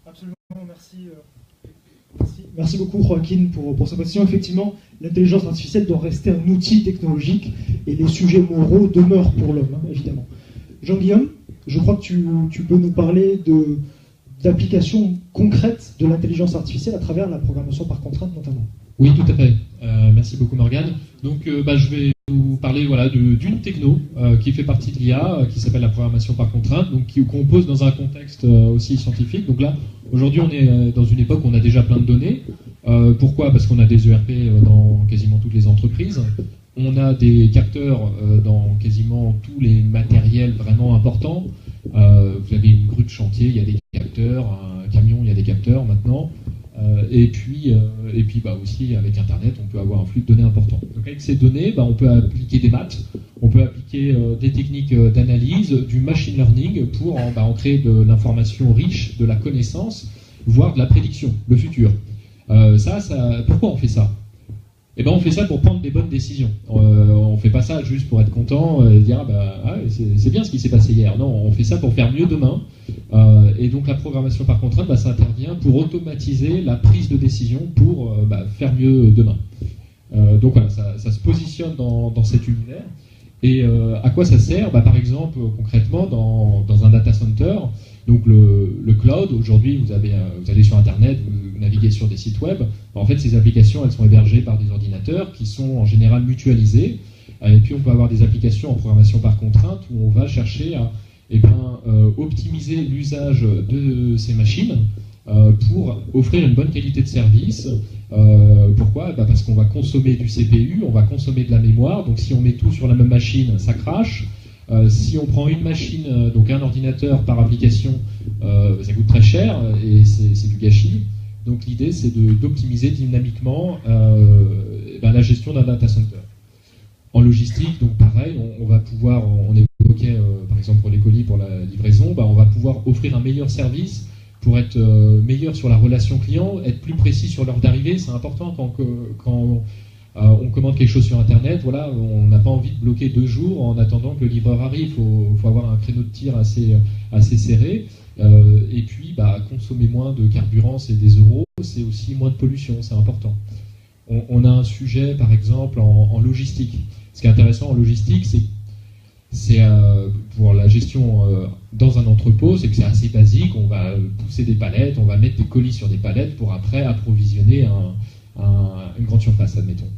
Absolument, merci. Merci beaucoup Joaquin pour cette question. Effectivement, l'intelligence artificielle doit rester un outil technologique et les sujets moraux demeurent pour l'homme, évidemment. Jean-Guillaume, je crois que tu peux nous parler d'applications concrètes de l'intelligence artificielle à travers la programmation par contrainte notamment. Oui, tout à fait. Merci beaucoup Morgane. Donc je vais vous parler d'une techno qui fait partie de l'IA, qui s'appelle la programmation par contrainte, donc qu'on pose dans un contexte aussi scientifique. Donc là, aujourd'hui, on est dans une époque où on a déjà plein de données. Pourquoi ? Parce qu'on a des ERP dans quasiment toutes les entreprises. On a des capteurs dans quasiment tous les matériels vraiment importants. Vous avez une grue de chantier, il y a des capteurs, un camion, il y a des capteurs maintenant. Et puis aussi avec Internet, on peut avoir un flux de données important. Donc avec ces données, on peut appliquer des maths, on peut appliquer des techniques d'analyse, du machine learning pour en créer de l'information riche, de la connaissance, voire de la prédiction, le futur. Pourquoi on fait ça ? On fait ça pour prendre des bonnes décisions. On fait pas ça juste pour être content et dire c'est bien ce qui s'est passé hier. Non, on fait ça pour faire mieux demain. Et donc la programmation par contrainte, ça intervient pour automatiser la prise de décision pour faire mieux demain. Donc voilà, ça se positionne dans cet univers. Et à quoi ça sert ? Par exemple, concrètement, dans un data center, donc le cloud, aujourd'hui, vous allez sur Internet, vous naviguez sur des sites web. En fait, ces applications, elles sont hébergées par des ordinateurs qui sont en général mutualisés. Et puis, on peut avoir des applications en programmation par contrainte où on va chercher à optimiser l'usage de ces machines pour offrir une bonne qualité de service. Pourquoi ? Parce qu'on va consommer du CPU, on va consommer de la mémoire. Donc, si on met tout sur la même machine, ça crache. Si on prend une machine, donc un ordinateur par application, ça coûte très cher et c'est du gâchis. Donc l'idée, c'est d'optimiser dynamiquement la gestion d'un data center. En logistique, donc pareil, on va pouvoir, on évoquait par exemple pour les colis, pour la livraison, on va pouvoir offrir un meilleur service pour être meilleur sur la relation client, être plus précis sur l'heure d'arrivée. C'est important quand on commande quelque chose sur Internet, on n'a pas envie de bloquer 2 jours en attendant que le livreur arrive. Il faut avoir un créneau de tir assez serré. Et puis, consommer moins de carburant, c'est des euros, c'est aussi moins de pollution, c'est important. On a un sujet, par exemple, en logistique. Ce qui est intéressant en logistique, c'est pour la gestion dans un entrepôt, c'est que c'est assez basique. On va pousser des palettes, on va mettre des colis sur des palettes pour après approvisionner une grande surface, admettons.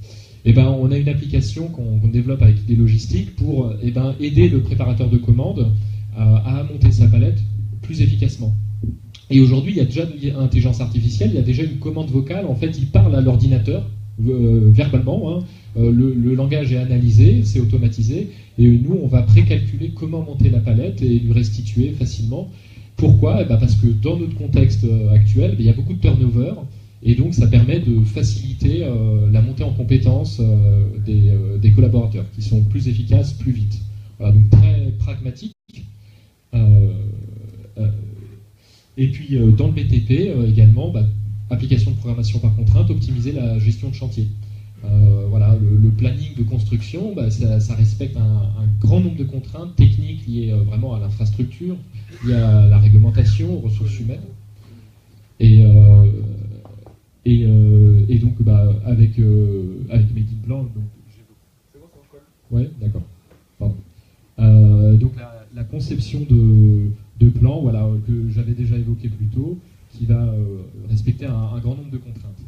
On a une application qu'on développe avec des logistiques pour aider le préparateur de commande à monter sa palette plus efficacement. Et aujourd'hui, il y a déjà de l'intelligence artificielle, il y a déjà une commande vocale. En fait, il parle à l'ordinateur verbalement. Le langage est analysé, c'est automatisé, et nous, on va précalculer comment monter la palette et lui restituer facilement. Pourquoi ? Parce que dans notre contexte actuel, il y a beaucoup de turnover, Et donc ça permet de faciliter la montée en compétences des collaborateurs, qui sont plus efficaces, plus vite. Voilà, donc très pragmatique. Et puis dans le BTP également, application de programmation par contrainte, optimiser la gestion de chantier. Voilà, le planning de construction, ça respecte un grand nombre de contraintes techniques liées vraiment à l'infrastructure, liées à la réglementation, aux ressources humaines. Et donc avec Made in Plan, donc, c'est bon, ça marche pas ? Ouais, d'accord. Pardon. Donc la conception de plan, voilà, que j'avais déjà évoqué plus tôt, qui va respecter un grand nombre de contraintes.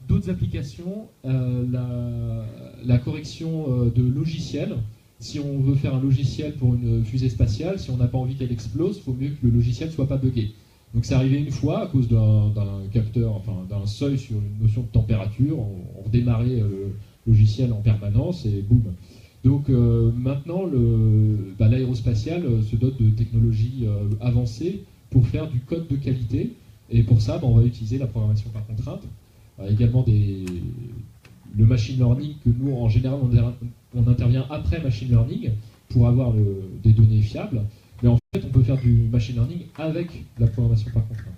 D'autres applications, la correction de logiciels. Si on veut faire un logiciel pour une fusée spatiale, si on n'a pas envie qu'elle explose, il faut mieux que le logiciel ne soit pas buggé. Donc c'est arrivé une fois à cause d'un capteur, enfin d'un seuil sur une notion de température, on redémarrait le logiciel en permanence et boum. Donc maintenant, l'aérospatial se dote de technologies avancées pour faire du code de qualité. Et pour ça, on va utiliser la programmation par contrainte. Également le machine learning, que nous, en général, on intervient après machine learning pour avoir des données fiables. Mais en fait, on peut faire du machine learning avec la programmation par contrainte.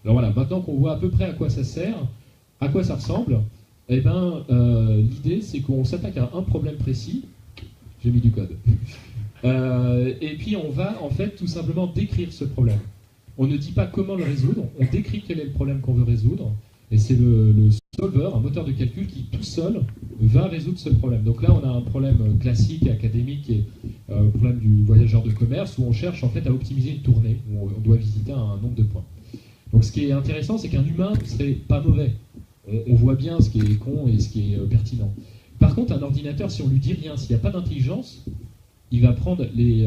Alors voilà, maintenant qu'on voit à peu près à quoi ça sert, à quoi ça ressemble, l'idée, c'est qu'on s'attaque à un problème précis. J'ai mis du code. Et puis, on va, en fait, tout simplement décrire ce problème. On ne dit pas comment le résoudre, on décrit quel est le problème qu'on veut résoudre. Et c'est le solver, un moteur de calcul qui tout seul va résoudre ce problème. Donc là, on a un problème classique, académique, qui est le problème du voyageur de commerce, où on cherche en fait à optimiser une tournée, où on doit visiter un nombre de points. Donc ce qui est intéressant, c'est qu'un humain ne serait pas mauvais. On voit bien ce qui est con et ce qui est pertinent. Par contre, un ordinateur, si on lui dit rien, s'il n'y a pas d'intelligence, il va prendre les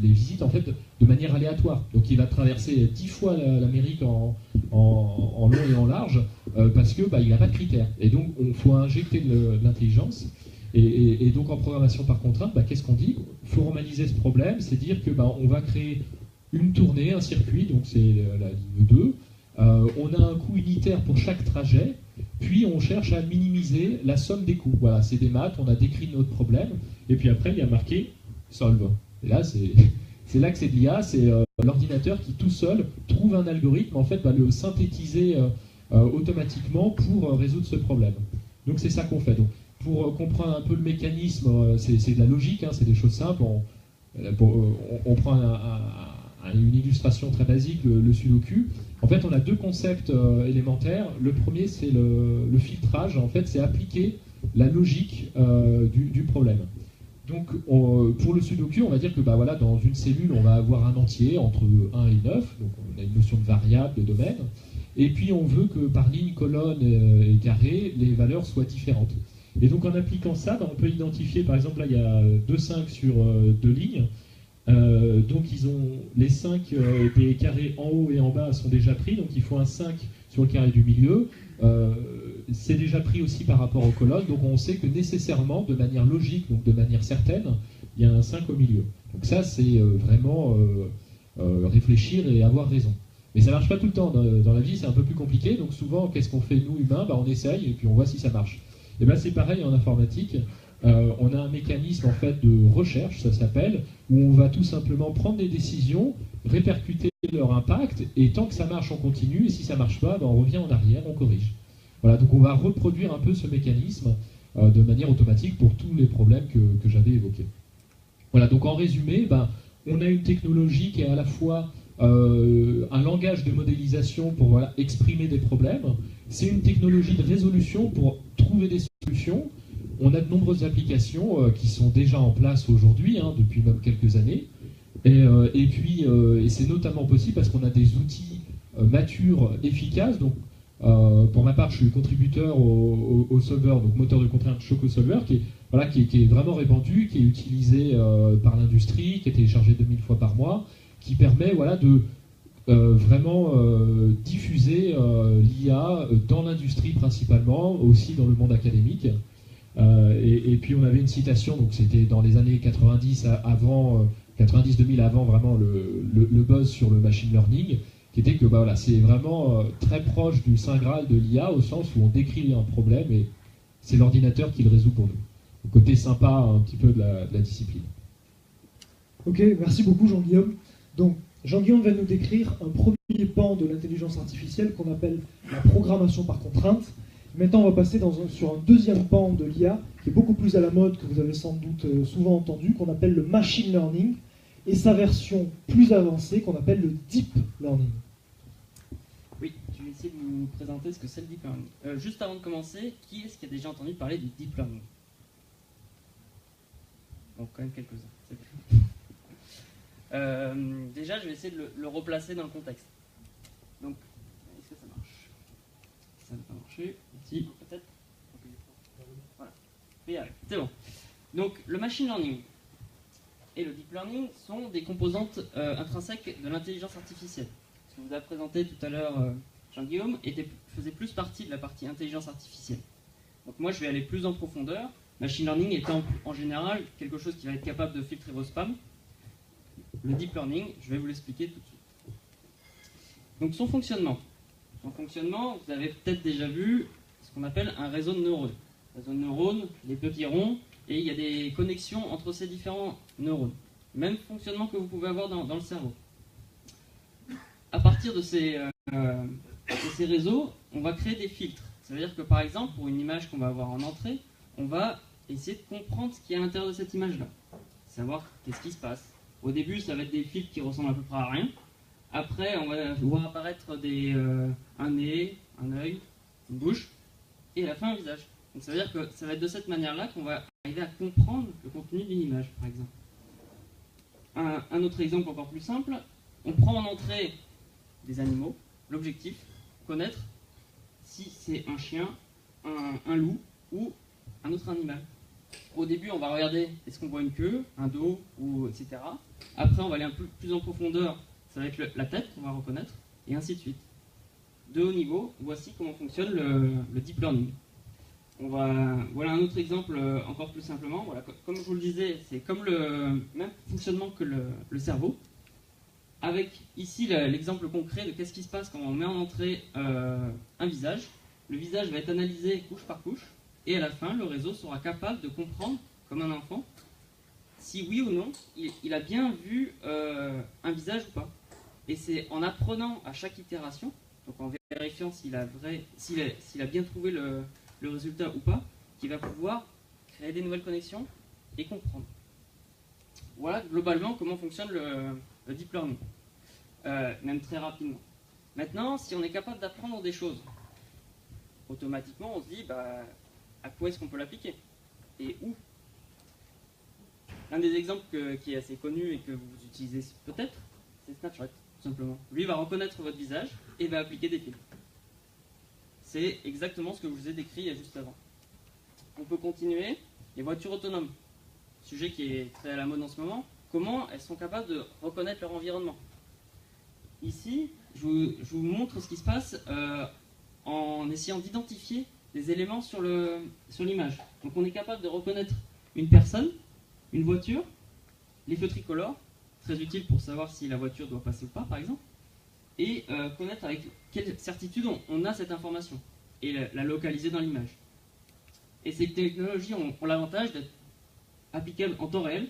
visites en fait de manière aléatoire. Donc il va traverser 10 fois l'Amérique en long et en large parce que il n'a pas de critères. Et donc il faut injecter de l'intelligence. Et donc en programmation par contrainte, qu'est-ce qu'on dit ? Il faut formaliser ce problème, c'est dire que on va créer une tournée, un circuit, donc c'est la ligne 2. On a un coût unitaire pour chaque trajet, puis on cherche à minimiser la somme des coûts. Voilà, c'est des maths, on a décrit notre problème, et puis après il y a marqué solve. Et là, c'est là que c'est de l'IA, c'est l'ordinateur qui tout seul trouve un algorithme, en fait, va le synthétiser automatiquement pour résoudre ce problème. Donc c'est ça qu'on fait. Donc, pour comprendre un peu le mécanisme, c'est de la logique, c'est des choses simples. On prend une illustration très basique, le sudoku. En fait, on a deux concepts élémentaires. Le premier, c'est le filtrage. En fait, c'est appliquer la logique du problème. Donc, pour le sudoku, on va dire que dans une cellule, on va avoir un entier entre 1 et 9. Donc, on a une notion de variable, de domaine. Et puis, on veut que par ligne, colonne et carré, les valeurs soient différentes. Et donc, en appliquant ça, on peut identifier, par exemple, là, il y a 2 5 sur 2 lignes. Donc, les 5 des carrés en haut et en bas sont déjà pris. Donc, il faut un 5 sur le carré du milieu. C'est déjà pris aussi par rapport aux colonnes, donc on sait que nécessairement, de manière logique, donc de manière certaine, il y a un 5 au milieu. Donc ça, c'est vraiment réfléchir et avoir raison. Mais ça ne marche pas tout le temps. Dans la vie, c'est un peu plus compliqué, donc souvent, qu'est-ce qu'on fait, nous, humains ? On essaye, et puis on voit si ça marche. Et c'est pareil en informatique. On a un mécanisme, en fait, de recherche, ça s'appelle, où on va tout simplement prendre des décisions, répercuter leur impact, et tant que ça marche, on continue, et si ça ne marche pas, on revient en arrière, on corrige. Voilà, donc on va reproduire un peu ce mécanisme de manière automatique pour tous les problèmes que j'avais évoqués. Voilà, donc en résumé, on a une technologie qui est à la fois un langage de modélisation pour exprimer des problèmes, c'est une technologie de résolution pour trouver des solutions. On a de nombreuses applications qui sont déjà en place aujourd'hui, depuis même quelques années. Et puis, c'est notamment possible parce qu'on a des outils matures, efficaces. Donc, pour ma part, je suis contributeur au solver, donc moteur de contrainte Choco Solver, qui est vraiment répandu, qui est utilisé par l'industrie, qui est téléchargé 2000 fois par mois, qui permet de vraiment diffuser l'IA dans l'industrie principalement, aussi dans le monde académique. Et puis on avait une citation, donc c'était dans les années 90-2000 avant vraiment le buzz sur le machine learning, qui était que voilà, c'est vraiment très proche du Saint Graal de l'IA, au sens où on décrit un problème et c'est l'ordinateur qui le résout pour nous. Le côté sympa un petit peu de la discipline. Ok, merci beaucoup Jean-Guillaume. Donc, Jean-Guillaume va nous décrire un premier pan de l'intelligence artificielle qu'on appelle la programmation par contrainte. Maintenant, on va passer sur un deuxième pan de l'IA, qui est beaucoup plus à la mode, que vous avez sans doute souvent entendu, qu'on appelle le machine learning, et sa version plus avancée, qu'on appelle le deep learning. Oui, je vais essayer de vous présenter ce que c'est le deep learning. Juste avant de commencer, qui est-ce qui a déjà entendu parler du deep learning? Bon, quand même quelques-uns, c'est bien. Déjà, je vais essayer de le replacer dans le contexte. Donc, est-ce que ça marche? Ça n'a pas marché. Si, peut-être. Voilà. C'est bon. Donc, le machine learning et le deep learning sont des composantes intrinsèques de l'intelligence artificielle. Ce que vous avez présenté tout à l'heure, Jean-Guillaume, faisait plus partie de la partie intelligence artificielle. Donc, moi, je vais aller plus en profondeur. Machine learning étant en général quelque chose qui va être capable de filtrer vos spams. Le deep learning, je vais vous l'expliquer tout de suite. Donc son fonctionnement. Vous avez peut-être déjà vu ce qu'on appelle un réseau de neurones. Réseau de neurones, les petits ronds, et il y a des connexions entre ces différents neurones. Même fonctionnement que vous pouvez avoir dans le cerveau. À partir de ces réseaux, on va créer des filtres. Ça veut dire que par exemple, pour une image qu'on va avoir en entrée, on va essayer de comprendre ce qu'il y a à l'intérieur de cette image-là. Savoir qu'est-ce qui se passe. Au début, ça va être des filtres qui ressemblent à peu près à rien. Après, on va voir apparaître un nez, un œil, une bouche, et à la fin, un visage. Donc ça veut dire que ça va être de cette manière-là qu'on va arriver à comprendre le contenu d'une image, par exemple. Un autre exemple encore plus simple, on prend en entrée des animaux. L'objectif, connaître si c'est un chien, un loup ou un autre animal. Au début, on va regarder est-ce qu'on voit une queue, un dos, etc. Après, on va aller un peu plus en profondeur. Ça va être la tête qu'on va reconnaître, et ainsi de suite. De haut niveau, voici comment fonctionne le deep learning. Voilà un autre exemple encore plus simplement. Voilà, comme je vous le disais, c'est comme le même fonctionnement que le cerveau. Avec ici l'exemple concret de qu'est-ce qui se passe quand on met en entrée un visage. Le visage va être analysé couche par couche. Et à la fin, le réseau sera capable de comprendre, comme un enfant, si oui ou non, il a bien vu un visage ou pas. Et c'est en apprenant à chaque itération, donc en vérifiant s'il a bien trouvé le résultat ou pas, qu'il va pouvoir créer des nouvelles connexions et comprendre. Voilà globalement comment fonctionne le deep learning, même très rapidement. Maintenant, si on est capable d'apprendre des choses, automatiquement on se dit, à quoi est-ce qu'on peut l'appliquer? Et où? Un des exemples qui est assez connu et que vous utilisez peut-être, c'est Snapchat, tout simplement. Lui va reconnaître votre visage et va appliquer des filtres. C'est exactement ce que je vous ai décrit juste avant. On peut continuer. Les voitures autonomes, sujet qui est très à la mode en ce moment, comment elles sont capables de reconnaître leur environnement? Ici, je vous montre ce qui se passe en essayant d'identifier des éléments sur l'image. Donc on est capable de reconnaître une personne, une voiture, les feux tricolores, très utile pour savoir si la voiture doit passer ou pas, par exemple, et connaître avec quelle certitude on a cette information, et la localiser dans l'image. Et ces technologies ont l'avantage d'être applicables en temps réel,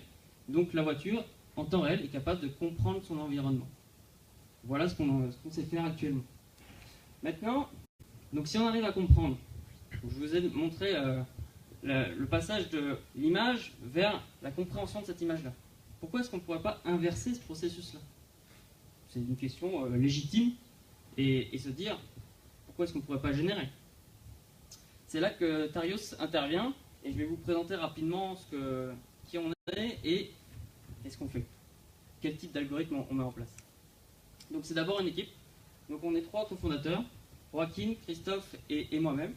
donc la voiture, en temps réel, est capable de comprendre son environnement. Voilà ce qu'on sait faire actuellement. Maintenant, donc si on arrive à comprendre, je vous ai montré le passage de l'image vers la compréhension de cette image-là. Pourquoi est-ce qu'on ne pourrait pas inverser ce processus-là? C'est une question légitime et se dire pourquoi est-ce qu'on ne pourrait pas générer? C'est là que Tarios intervient et je vais vous présenter rapidement qui on est et qu'est-ce qu'on fait. Quel type d'algorithme on met en place. Donc c'est d'abord une équipe. Donc on est 3 cofondateurs, Joaquin, Christophe et moi-même.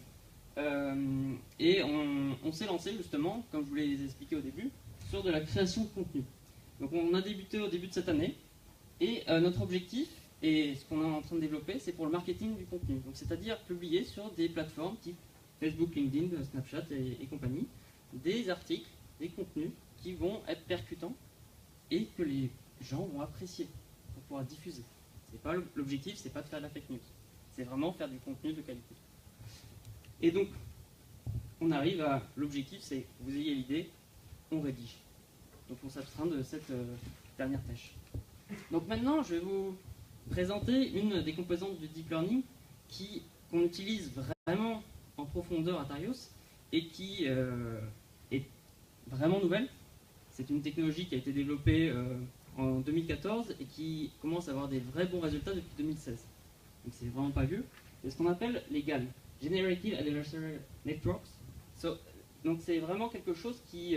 Et on s'est lancé justement, comme je vous l'ai expliqué au début, sur de la création de contenu. Donc on a débuté au début de cette année et notre objectif et ce qu'on est en train de développer, c'est pour le marketing du contenu. Donc c'est-à-dire publier sur des plateformes type Facebook, LinkedIn, Snapchat et compagnie, des articles, des contenus qui vont être percutants et que les gens vont apprécier pour pouvoir diffuser. L'objectif, c'est pas de faire de la fake news. C'est vraiment faire du contenu de qualité. Et donc, on arrive à l'objectif, c'est que vous ayez l'idée, on rédige. Donc on s'abstrait de cette dernière tâche. Donc maintenant, je vais vous présenter une des composantes du deep learning qu'on utilise vraiment en profondeur à Tarios et qui est vraiment nouvelle. C'est une technologie qui a été développée en 2014 et qui commence à avoir des vrais bons résultats depuis 2016. Donc c'est vraiment pas vieux. C'est ce qu'on appelle les GAN, Generative Adversarial Networks. Donc c'est vraiment quelque chose qui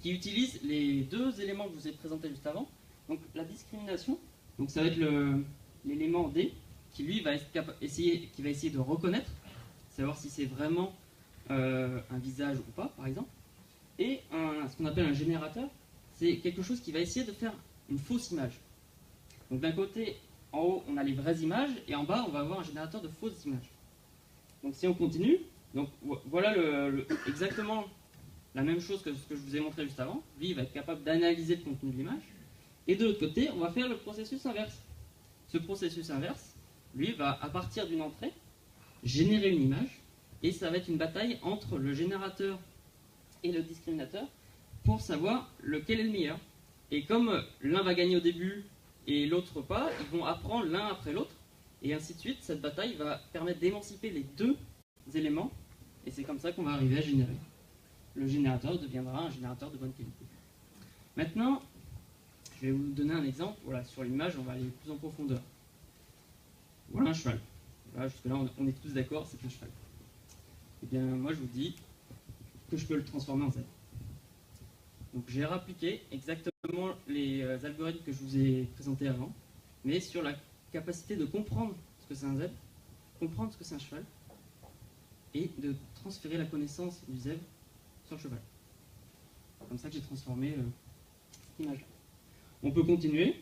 utilise les deux éléments que je vous ai présentés juste avant. Donc la discrimination, donc ça va être l'élément D, qui lui va essayer de reconnaître, savoir si c'est vraiment un visage ou pas, par exemple. Et ce qu'on appelle un générateur, c'est quelque chose qui va essayer de faire une fausse image. Donc d'un côté, en haut, on a les vraies images, et en bas, on va avoir un générateur de fausses images. Donc si on continue, donc voilà exactement la même chose que ce que je vous ai montré juste avant. Lui, il va être capable d'analyser le contenu de l'image. Et de l'autre côté, on va faire le processus inverse. Ce processus inverse, lui, va, à partir d'une entrée, générer une image, et ça va être une bataille entre le générateur et le discriminateur pour savoir lequel est le meilleur. Et comme l'un va gagner au début et l'autre pas, ils vont apprendre l'un après l'autre, et ainsi de suite. Cette bataille va permettre d'émanciper les deux éléments, et c'est comme ça qu'on va arriver à générer. Le générateur deviendra un générateur de bonne qualité. Maintenant, je vais vous donner un exemple. Voilà, sur l'image, on va aller plus en profondeur. Voilà un cheval. Voilà, jusque-là, on est tous d'accord, c'est un cheval. Eh bien, moi, je vous dis que je peux le transformer en Z. Donc, j'ai réappliqué exactement les algorithmes que je vous ai présentés avant, mais sur la capacité de comprendre ce que c'est un Z, comprendre ce que c'est un cheval, et de transférer la connaissance du zèbre sur le cheval. C'est comme ça que j'ai transformé cette image. On peut continuer.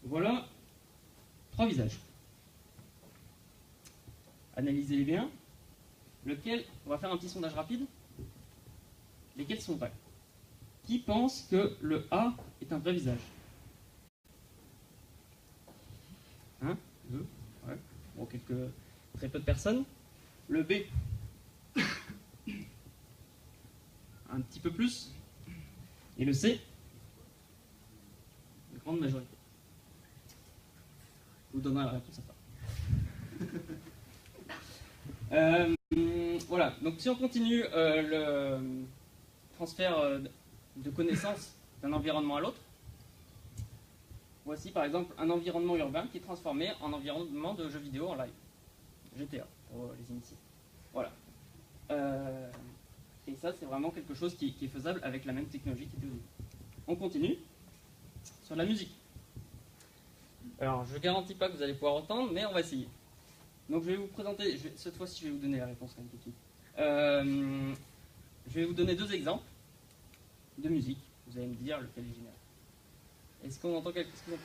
Voilà 3 visages. Analysez-les bien. On va faire un petit sondage rapide. Lesquels sont vrais? Qui pense que le A est un vrai visage? 1, 2, ouais. Bon, très peu de personnes. Le B, un petit peu plus. Et le C, une grande majorité. Je vous donnerai la réponse après. Voilà, donc si on continue le transfert de connaissances d'un environnement à l'autre, voici par exemple un environnement urbain qui est transformé en environnement de jeux vidéo en live. GTA, pour les initiés. Voilà. Et ça, c'est vraiment quelque chose qui est faisable avec la même technologie qui était au début. On continue sur la musique. Alors, je ne garantis pas que vous allez pouvoir entendre, mais on va essayer. Donc, je vais vous présenter, cette fois-ci, je vais vous donner la réponse quand même tout de suite. Je vais vous donner 2 exemples de musique. Vous allez me dire lequel est génial. Est-ce qu'on entend quelque chose?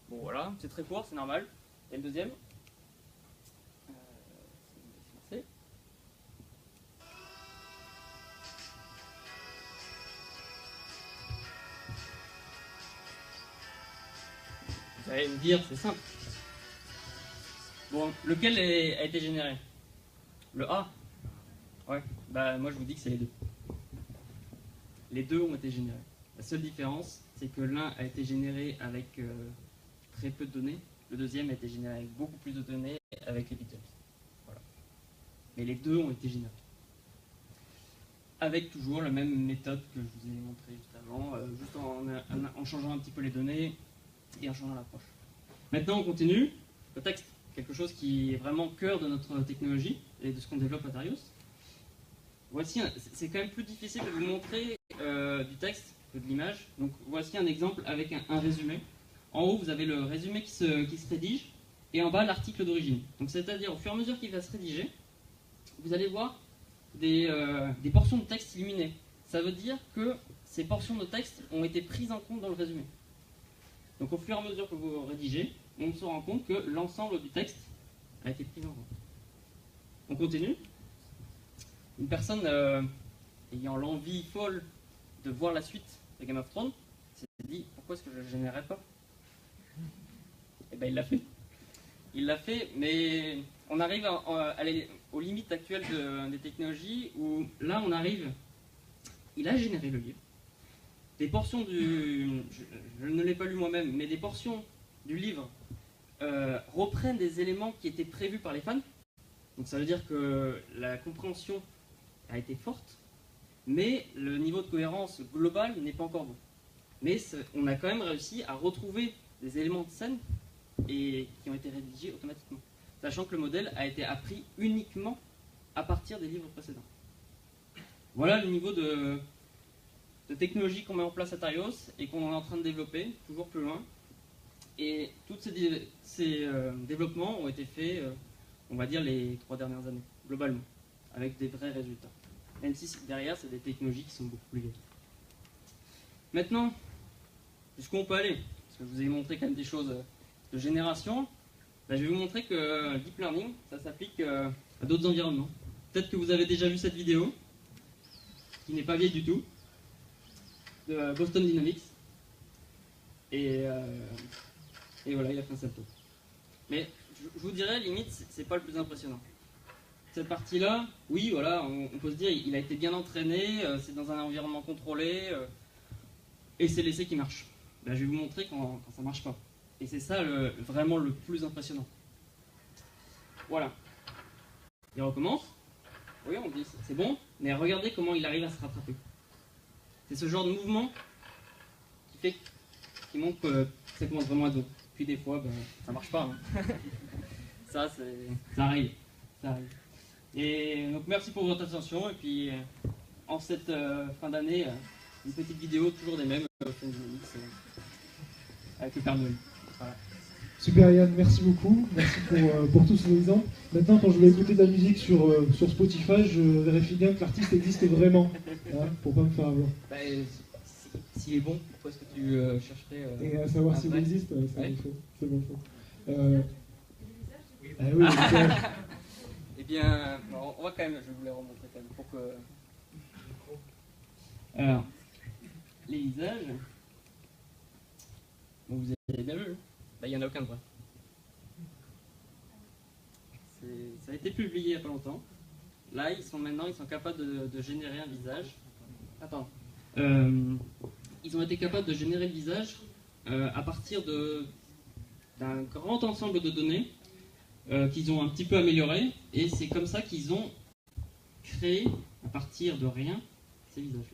Bon, voilà, c'est très court, c'est normal. Et le deuxième? Vous allez me dire, c'est simple. Bon, lequel a été généré? Le A? Ouais, bah moi je vous dis que c'est les deux. Les deux ont été générés. La seule différence, c'est que l'un a été généré avec très peu de données, le deuxième a été généré avec beaucoup plus de données avec les beatles. Voilà. Mais les deux ont été générés. Avec toujours la même méthode que je vous ai montré juste avant, juste en changeant un petit peu les données et en changeant l'approche. Maintenant, on continue. Le texte, quelque chose qui est vraiment au cœur de notre technologie et de ce qu'on développe à Tarios. Voici, c'est quand même plus difficile de vous montrer du texte que de l'image. Donc, voici un exemple avec un résumé. En haut, vous avez le résumé qui se rédige, et en bas, l'article d'origine. Donc, c'est-à-dire, au fur et à mesure qu'il va se rédiger, vous allez voir des portions de texte illuminées. Ça veut dire que ces portions de texte ont été prises en compte dans le résumé. Donc, au fur et à mesure que vous rédigez, on se rend compte que l'ensemble du texte a été pris en compte. On continue. Une personne ayant l'envie folle de voir la suite de Game of Thrones, s'est dit pourquoi est-ce que je ne générerais pas? Et ben il l'a fait. Il l'a fait, mais on arrive aux limites actuelles des technologies où là on arrive. Il a généré le livre. Des portions je ne l'ai pas lu moi-même, mais des portions du livre reprennent des éléments qui étaient prévus par les fans. Donc ça veut dire que la compréhension a été forte, mais le niveau de cohérence global n'est pas encore bon. Mais on a quand même réussi à retrouver des éléments de scène et qui ont été rédigés automatiquement, sachant que le modèle a été appris uniquement à partir des livres précédents. Voilà le niveau de technologie qu'on met en place à Tarios et qu'on est en train de développer, toujours plus loin. Et tous ces développements ont été faits, on va dire, les 3 dernières années, globalement, avec des vrais résultats. Même si derrière, c'est des technologies qui sont beaucoup plus vieilles. Maintenant, jusqu'où on peut aller? Parce que je vous ai montré quand même des choses de génération. Là, je vais vous montrer que Deep Learning, ça s'applique à d'autres environnements. Peut-être que vous avez déjà vu cette vidéo, qui n'est pas vieille du tout, de Boston Dynamics. Et voilà, il a fait un salto. Mais je vous dirais, limite, c'est pas le plus impressionnant. Cette partie-là, oui, voilà, on peut se dire, il a été bien entraîné, c'est dans un environnement contrôlé, et c'est l'essai qui marche. Là, je vais vous montrer quand ça marche pas. Et c'est ça vraiment le plus impressionnant. Voilà. Il recommence. Oui, on dit c'est bon, mais regardez comment il arrive à se rattraper. C'est ce genre de mouvement qui montre que ça commence vraiment à être bon. Puis des fois, ça marche pas. Hein. ça arrive. Et donc merci pour votre attention. Et puis en cette fin d'année, une petite vidéo toujours des mêmes avec le Père Noël. Voilà. Super Yann, merci beaucoup. Merci pour tous ces exemples. Maintenant, quand je vais écouter de la musique sur Spotify, je vérifie bien que l'artiste existe vraiment, hein, pour pas me faire avoir. S'il est bon, pourquoi est-ce que tu chercherais Et à savoir s'il existe, ouais. c'est bon. Ah oui, eh bien, on va quand même, je vais vous les remontrer quand même pour que. Alors, les visages. Bon, vous avez bien vu. Il n'y en a aucun de vrai. Ça a été publié il n'y a pas longtemps. Là, ils sont capables de générer un visage. Attends. Ils ont été capables de générer le visage à partir d'un grand ensemble de données qu'ils ont un petit peu amélioré. Et c'est comme ça qu'ils ont créé, à partir de rien, ces visages.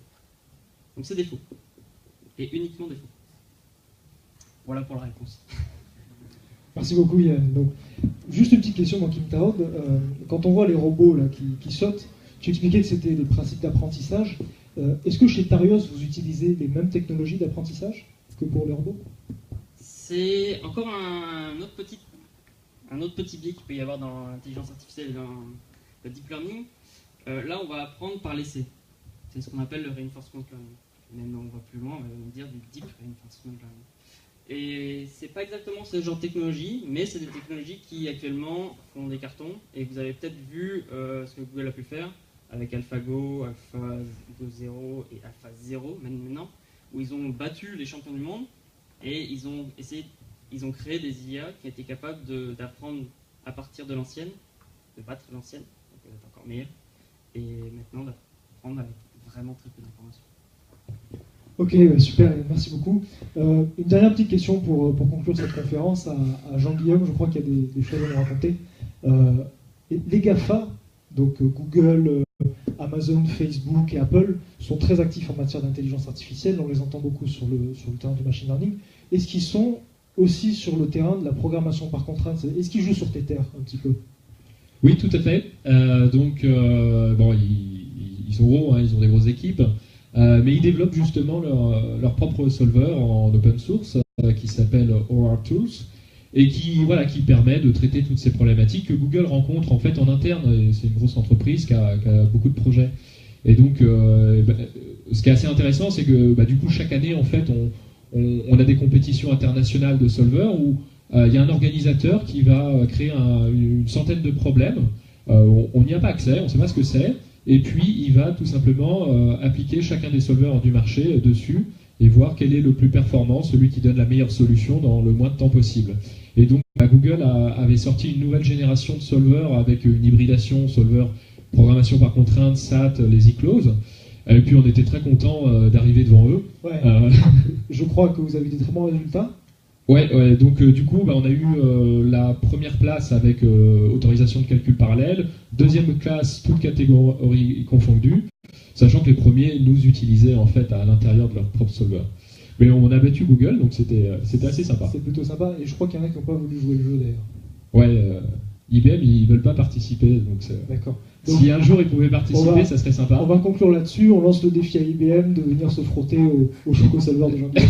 Donc c'est des faux. Et uniquement des faux. Voilà pour la réponse. Merci beaucoup Yann. Donc, juste une petite question moi, qui me taraude. Quand on voit les robots là, qui sautent, tu expliquais que c'était des principes d'apprentissage. Est-ce que chez Tarios, vous utilisez les mêmes technologies d'apprentissage que pour les robots? C'est encore un autre petit biais qu'il peut y avoir dans l'intelligence artificielle et dans le deep learning. Là, on va apprendre par l'essai. C'est ce qu'on appelle le reinforcement learning. Même on va plus loin, on va dire du deep reinforcement learning. Et c'est pas exactement ce genre de technologie, mais c'est des technologies qui actuellement font des cartons. Et vous avez peut-être vu ce que Google a pu faire avec AlphaGo, Alpha 2.0 et Alpha 0 maintenant, où ils ont battu les champions du monde et ils ont créé des IA qui étaient capables d'apprendre à partir de l'ancienne, de battre l'ancienne, donc d'être encore meilleur, et maintenant d'apprendre avec vraiment très peu d'informations. Ok, super, merci beaucoup. Une dernière petite question pour conclure cette conférence à Jean-Guillaume, je crois qu'il y a des choses à nous raconter. Les GAFA, donc Google, Amazon, Facebook et Apple, sont très actifs en matière d'intelligence artificielle, on les entend beaucoup sur le terrain du machine learning. Est-ce qu'ils sont aussi sur le terrain de la programmation par contrainte? Est-ce qu'ils jouent sur Tether un petit peu? Oui, tout à fait. Bon, ils sont gros, hein, ils ont des grosses équipes. Mais ils développent justement leur propre solver en open source qui s'appelle OR Tools et qui permet de traiter toutes ces problématiques que Google rencontre en fait en interne. C'est une grosse entreprise qui a beaucoup de projets. Et donc, ce qui est assez intéressant, c'est que du coup, chaque année, en fait, on a des compétitions internationales de solvers où il y a un organisateur qui va créer une centaine de problèmes. On n'y a pas accès, on ne sait pas ce que c'est. Et puis, il va tout simplement appliquer chacun des solvers du marché dessus et voir quel est le plus performant, celui qui donne la meilleure solution dans le moins de temps possible. Et donc Google avait sorti une nouvelle génération de solvers avec une hybridation solver programmation par contrainte, SAT, les e-close. Et puis on était très contents d'arriver devant eux. Ouais. Je crois que vous avez des très bons résultats. Ouais, donc du coup, on a eu la première place avec autorisation de calcul parallèle, deuxième classe, toutes catégories confondues, sachant que les premiers nous utilisaient en fait à l'intérieur de leur propre solver. Mais on a battu Google, donc c'était assez sympa. C'est plutôt sympa, et je crois qu'il y en a qui n'ont pas voulu jouer le jeu d'ailleurs. Ouais, IBM, ils veulent pas participer, donc d'accord. Si un jour ils pouvaient participer, ça serait sympa. On va conclure là-dessus, on lance le défi à IBM de venir se frotter au Choco Solver de Jean-Pierre.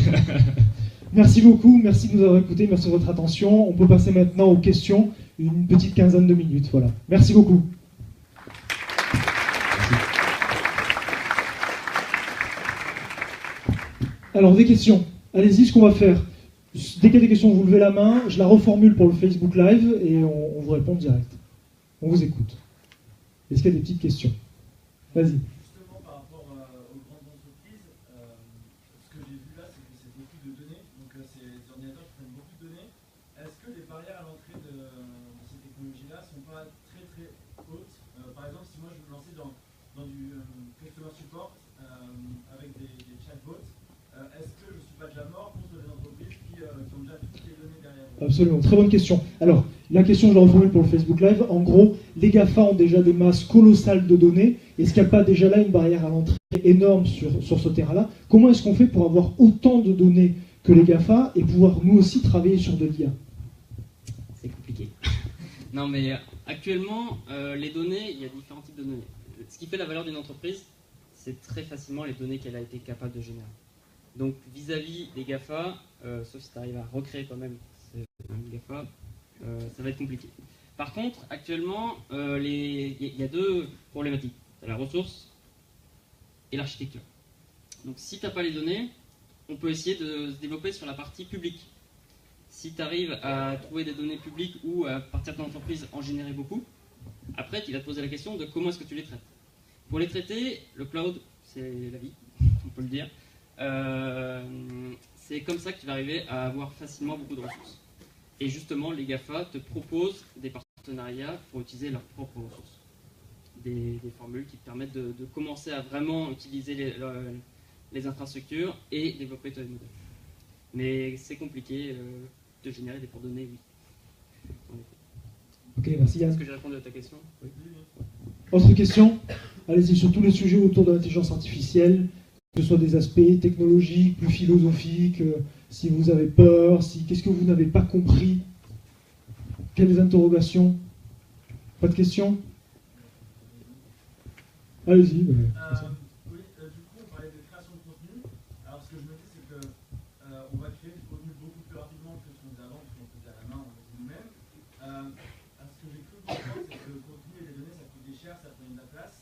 Merci beaucoup, merci de nous avoir écoutés, merci de votre attention. On peut passer maintenant aux questions, une petite quinzaine de minutes, voilà. Merci beaucoup. Alors, des questions. Allez-y, ce qu'on va faire. Dès qu'il y a des questions, vous levez la main, je la reformule pour le Facebook Live et on vous répond direct. On vous écoute. Est-ce qu'il y a des petites questions? Vas-y. Justement, par rapport aux grandes entreprises, ce que j'ai vu là, c'est que c'est beaucoup de données. Donc, c'est des ordinateurs qui prennent beaucoup de données. Est-ce que les barrières à l'entrée de ces technologies-là ne sont pas très très hautes? Par exemple, si moi je veux me lancer dans du customer support avec des chatbots, est-ce que je ne suis pas déjà mort contre des entreprises qui ont déjà toutes les données derrière? Absolument, très bonne question. Alors, la question, je la reformule pour le Facebook Live. En gros, les GAFA ont déjà des masses colossales de données. Est-ce qu'il n'y a pas déjà là une barrière à l'entrée énorme sur ce terrain-là? Comment est-ce qu'on fait pour avoir autant de données que les GAFA et pouvoir nous aussi travailler sur de l'IA? C'est compliqué. Non, mais actuellement, les données, il y a différents types de données. Ce qui fait la valeur d'une entreprise, c'est très facilement les données qu'elle a été capable de générer. Donc, vis-à-vis des GAFA, sauf si tu arrives à recréer toi-même un GAFA, ça va être compliqué. Par contre, actuellement, il y a deux problématiques. Tu as la ressource et l'architecture. Donc, si tu n'as pas les données, on peut essayer de se développer sur la partie publique. Si tu arrives à trouver des données publiques ou à partir de ton entreprise en générer beaucoup, après, tu vas te poser la question de comment est-ce que tu les traites. Pour les traiter, le cloud, c'est la vie, on peut le dire. C'est comme ça que tu vas arriver à avoir facilement beaucoup de ressources. Et justement, les GAFA te proposent des partenariats pour utiliser leurs propres ressources. Des formules qui te permettent de commencer à vraiment utiliser les infrastructures et développer ton modèle. Mais c'est compliqué de générer des coordonnées, oui. Ok, merci Yann. Est-ce que j'ai répondu à ta question? Oui. Autre question? Allez-y, sur tous les sujets autour de l'intelligence artificielle, que ce soit des aspects technologiques, plus philosophiques, si vous avez peur, qu'est-ce que vous n'avez pas compris? Quelles interrogations? Pas de questions? Allez-y. Oui, du coup, on parlait de création de contenu. Alors, ce que je me dis, c'est que on va créer du contenu beaucoup plus rapidement que ce qu'on faisait avant, parce qu'on faisait à la main, on le faisait nous-mêmes. Ce que j'ai cru comprendre, c'est que le contenu et les données, ça coûtait cher, ça prenait de la place,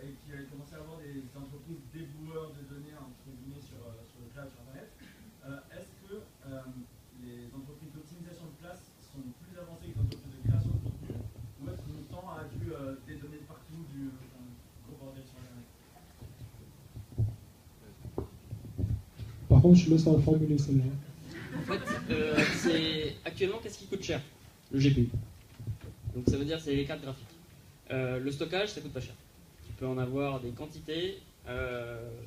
et qu'il allait commencer à avoir des entreprises déboueurs de données, entre guillemets, sur le cloud, sur Internet. Est-ce que les entreprises d'optimisation de place sont plus avancées que les entreprises de création de contenu, ou est-ce qu'on tend à des données de partout, du gros bordel sur Internet? Par contre, je laisse la reformuler celle-là. En fait, actuellement, qu'est-ce qui coûte cher? Le GPU. Donc ça veut dire c'est les cartes graphiques. Le stockage, ça coûte pas cher. Tu peux en avoir des quantités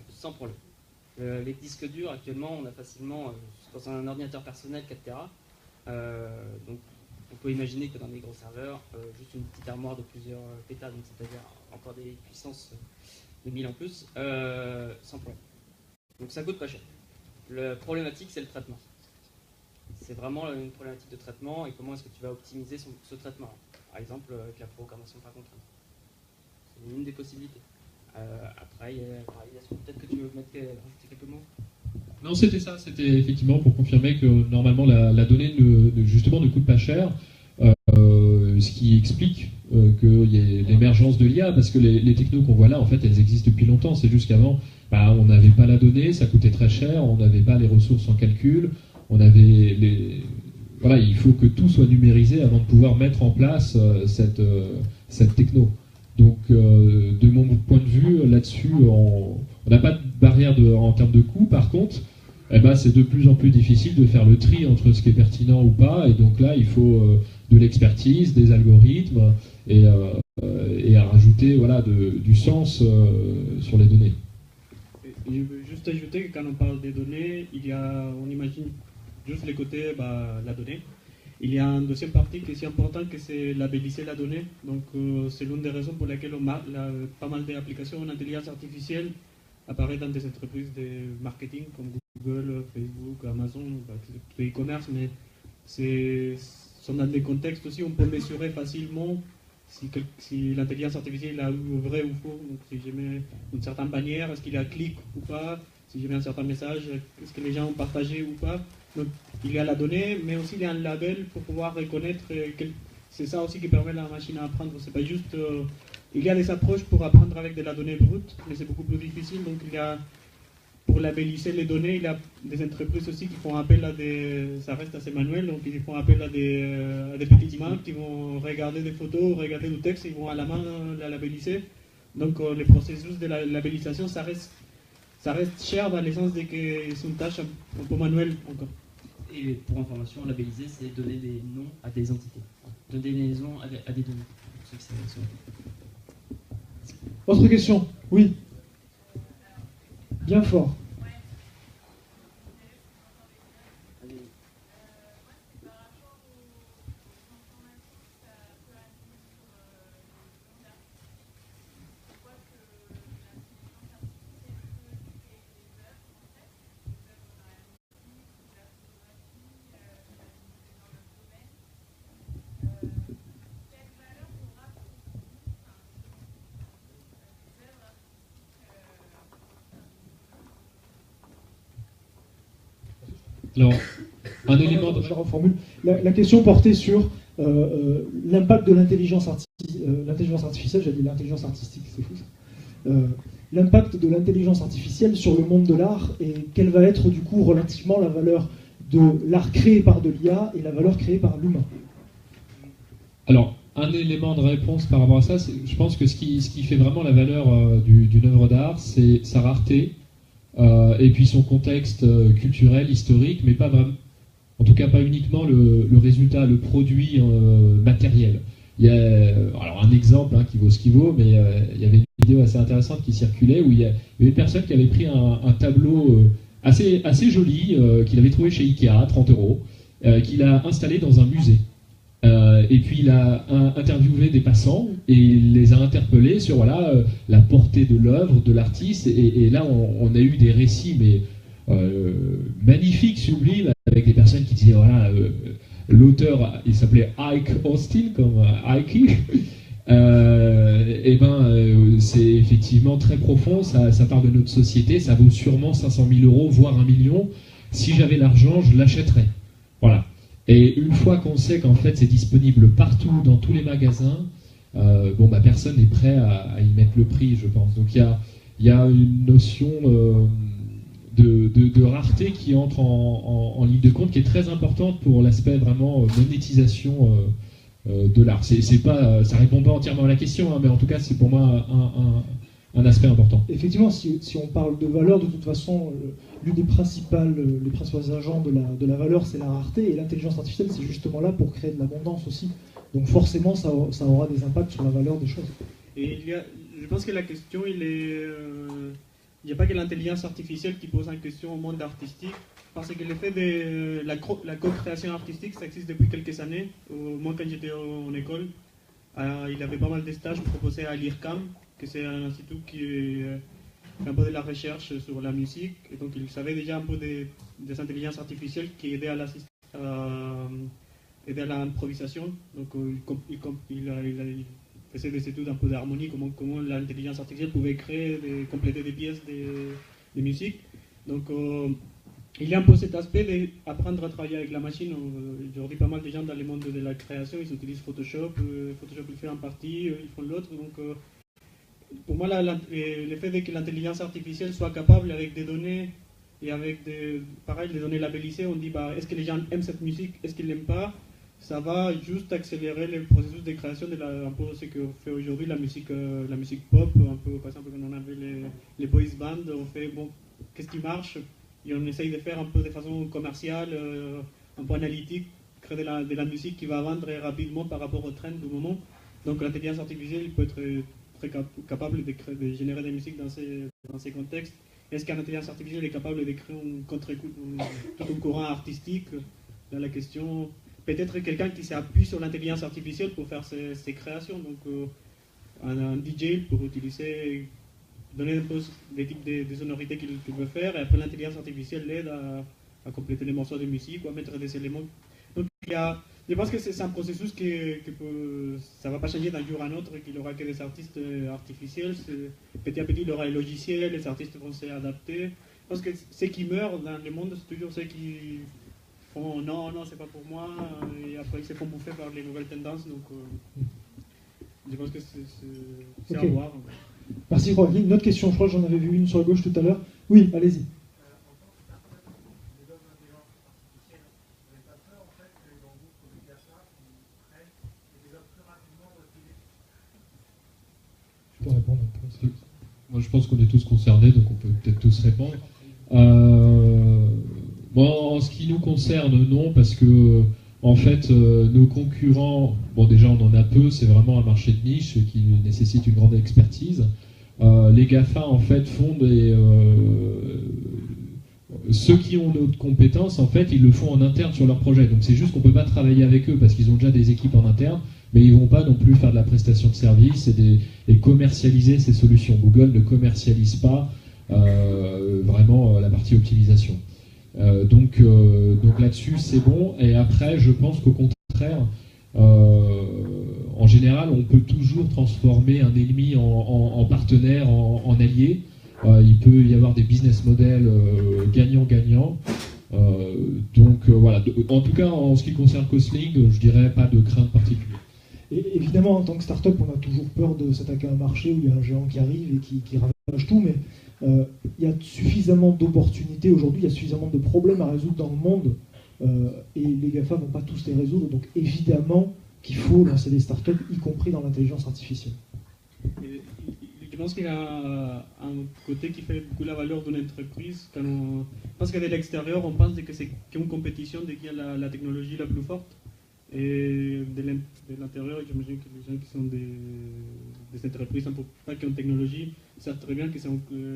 sans problème. Les disques durs, actuellement, on a facilement, dans un ordinateur personnel, 4 Tera. Donc on peut imaginer que dans des gros serveurs, juste une petite armoire de plusieurs pétas, donc c'est-à-dire encore des puissances de 1000 en plus, sans problème. Donc ça coûte pas cher. La problématique, c'est le traitement. C'est vraiment une problématique de traitement et comment est-ce que tu vas optimiser ce traitement. Par exemple, avec la programmation par contrainte. C'est une des possibilités. Après, il y a la parallélisation. Peut-être que tu veux rajouter quelques mots? Non, c'était ça. C'était effectivement pour confirmer que normalement la donnée justement ne coûte pas cher. Ce qui explique qu'il y ait l'émergence de l'IA, parce que les technos qu'on voit là, en fait, elles existent depuis longtemps. C'est juste qu'avant, on n'avait pas la donnée, ça coûtait très cher, on n'avait pas les ressources en calcul, on avait voilà, il faut que tout soit numérisé avant de pouvoir mettre en place cette techno. Donc, de mon point de vue, là-dessus, on n'a pas de barrière en termes de coût. Par contre, eh ben, c'est de plus en plus difficile de faire le tri entre ce qui est pertinent ou pas, et donc là il faut de l'expertise, des algorithmes, et à rajouter voilà, du sens sur les données. Je veux juste ajouter que quand on parle des données, on imagine juste les côtés, la donnée. Il y a une deuxième partie qui est si importante, que c'est labelliser la donnée. Donc c'est l'une des raisons pour lesquelles pas mal d'applications en intelligence artificielle apparaissent dans des entreprises de marketing comme Google, Facebook, Amazon, tout e-commerce, mais sont dans des contextes aussi où on peut mesurer facilement si l'intelligence artificielle a eu vrai ou faux. Donc si je mets une certaine bannière, est-ce qu'il y a clic ou pas? Si je mets un certain message, est-ce que les gens ont partagé ou pas? Donc il y a la donnée, mais aussi il y a un label pour pouvoir reconnaître. C'est ça aussi qui permet à la machine à apprendre. C'est pas juste. Il y a des approches pour apprendre avec de la donnée brute, mais c'est beaucoup plus difficile. Donc pour labelliser les données, il y a des entreprises aussi qui font appel à ça reste assez manuel, donc ils font appel à des petites mains qui vont regarder des photos, regarder du texte, ils vont à la main la labelliser. Donc le processus de la labellisation, ça reste cher dans le sens de que c'est une tâche un peu manuelle encore. Et pour information, labelliser, c'est donner des noms à des entités. Donner des noms à des données. Autre question? Oui. Bien fort. Alors, un élément de... Je reformule. La question portait sur l'impact de l'intelligence artificielle, j'ai dit l'intelligence artistique, c'est fou ça. L'impact de l'intelligence artificielle sur le monde de l'art et quelle va être du coup relativement la valeur de l'art créé par de l'IA et la valeur créée par l'humain. Alors, un élément de réponse par rapport à ça, je pense que ce qui fait vraiment la valeur d'une œuvre d'art, c'est sa rareté, et puis son contexte culturel, historique, mais pas vraiment, en tout cas pas uniquement le résultat, le produit matériel. Il y a alors un exemple qui vaut ce qu'il vaut, mais il y avait une vidéo assez intéressante qui circulait où il y avait une personne qui avait pris un tableau assez joli qu'il avait trouvé chez Ikea, 30 €, qu'il a installé dans un musée. Et puis il a interviewé des passants et il les a interpellés sur la portée de l'œuvre, de l'artiste, et là on a eu des récits mais magnifiques, sublimes, avec des personnes qui disaient l'auteur il s'appelait Ike Austin comme Ike, c'est effectivement très profond, ça part de notre société, ça vaut sûrement 500 000 €, voire 1 million. Si j'avais l'argent, je l'achèterais. Voilà. Et une fois qu'on sait qu'en fait c'est disponible partout, dans tous les magasins, personne n'est prêt à y mettre le prix, je pense. Donc il y a une notion de rareté qui entre en ligne de compte, qui est très importante pour l'aspect vraiment monétisation de l'art. Ça répond pas entièrement à la question, mais en tout cas c'est pour moi un aspect important. Effectivement, si on parle de valeur, de toute façon, l'une des principaux agents de la valeur, c'est la rareté, et l'intelligence artificielle, c'est justement là pour créer de l'abondance aussi. Donc forcément, ça aura des impacts sur la valeur des choses. Et je pense que la question, il n'y a pas que l'intelligence artificielle qui pose en question au monde artistique, parce que l'effet de la co-création artistique, ça existe depuis quelques années. Moi, quand j'étais en école, il y avait pas mal de stages proposés à l'IRCAM, que c'est un institut qui fait un peu de la recherche sur la musique, et donc il savait déjà un peu des intelligences artificielles qui aidaient à l'improvisation. Donc il faisait des études un peu d'harmonie, comment l'intelligence artificielle pouvait compléter des pièces de musique. Donc il y a un peu cet aspect d'apprendre à travailler avec la machine. Aujourd'hui, pas mal de gens dans le monde de la création, ils utilisent Photoshop. Photoshop, il fait en partie, ils font l'autre. Donc pour moi, le fait que l'intelligence artificielle soit capable, avec des données et avec des données labellisées, on dit est-ce que les gens aiment cette musique, est-ce qu'ils l'aiment pas, ça va juste accélérer le processus de création de un peu ce qu'on fait aujourd'hui, la musique pop, un peu, par exemple, quand on avait les boys bands, on fait qu'est-ce qui marche, et on essaye de faire un peu de façon commerciale, un peu analytique, créer de la musique qui va vendre rapidement par rapport au trend du moment. Donc l'intelligence artificielle peut être très capable de générer des musiques dans ces contextes. Est-ce qu'une intelligence artificielle est capable de créer tout un courant artistique? Dans la question, peut-être quelqu'un qui s'appuie sur l'intelligence artificielle pour faire ses créations. Donc un DJ pour utiliser, donner un peu des types de sonorités qu'il veut faire, et après l'intelligence artificielle l'aide à compléter les morceaux de musique ou à mettre des éléments. Donc je pense que c'est un processus ça ne va pas changer d'un jour à un autre, qu'il n'y aura que des artistes artificiels. Petit à petit, il y aura les logiciels, les artistes vont s'adapter. Je pense que ceux qui meurent dans le monde, c'est toujours ceux qui font non, c'est pas pour moi, et après ils se font bouffer par les nouvelles tendances. Donc je pense que c'est Okay. à voir. Merci Joaquin. Une autre question, je crois que j'en avais vu une sur la gauche tout à l'heure. Oui, allez-y. Je peux répondre un peu. Moi, je pense qu'on est tous concernés, donc on peut peut-être tous répondre. Bon, en ce qui nous concerne, non, parce que en fait, nos concurrents, bon, déjà on en a peu, c'est vraiment un marché de niche qui nécessite une grande expertise. Les GAFA, en fait, font ceux qui ont notre compétence, en fait, ils le font en interne sur leur projet. Donc c'est juste qu'on ne peut pas travailler avec eux parce qu'ils ont déjà des équipes en interne, mais ils ne vont pas non plus faire de la prestation de service et commercialiser ces solutions. Google ne commercialise pas vraiment la partie optimisation. Donc là-dessus, c'est bon. Et après, je pense qu'au contraire, en général, on peut toujours transformer un ennemi en partenaire, en allié. Il peut y avoir des business models gagnant-gagnant. Voilà. En tout cas, en ce qui concerne Cosling, je dirais pas de crainte particulière. Et évidemment, en tant que start-up, on a toujours peur de s'attaquer à un marché où il y a un géant qui arrive et qui ravage tout, mais il y a suffisamment d'opportunités aujourd'hui, il y a suffisamment de problèmes à résoudre dans le monde, et les GAFA ne vont pas tous les résoudre, donc évidemment qu'il faut lancer des start-up, y compris dans l'intelligence artificielle. Et je pense qu'il y a un côté qui fait beaucoup la valeur d'une entreprise. Parce que de l'extérieur, on pense que c'est qu'une compétition de qui a la technologie la plus forte. Et de l'intérieur, j'imagine que les gens qui sont des entreprises, pas qui ont technologie, savent très bien que c'est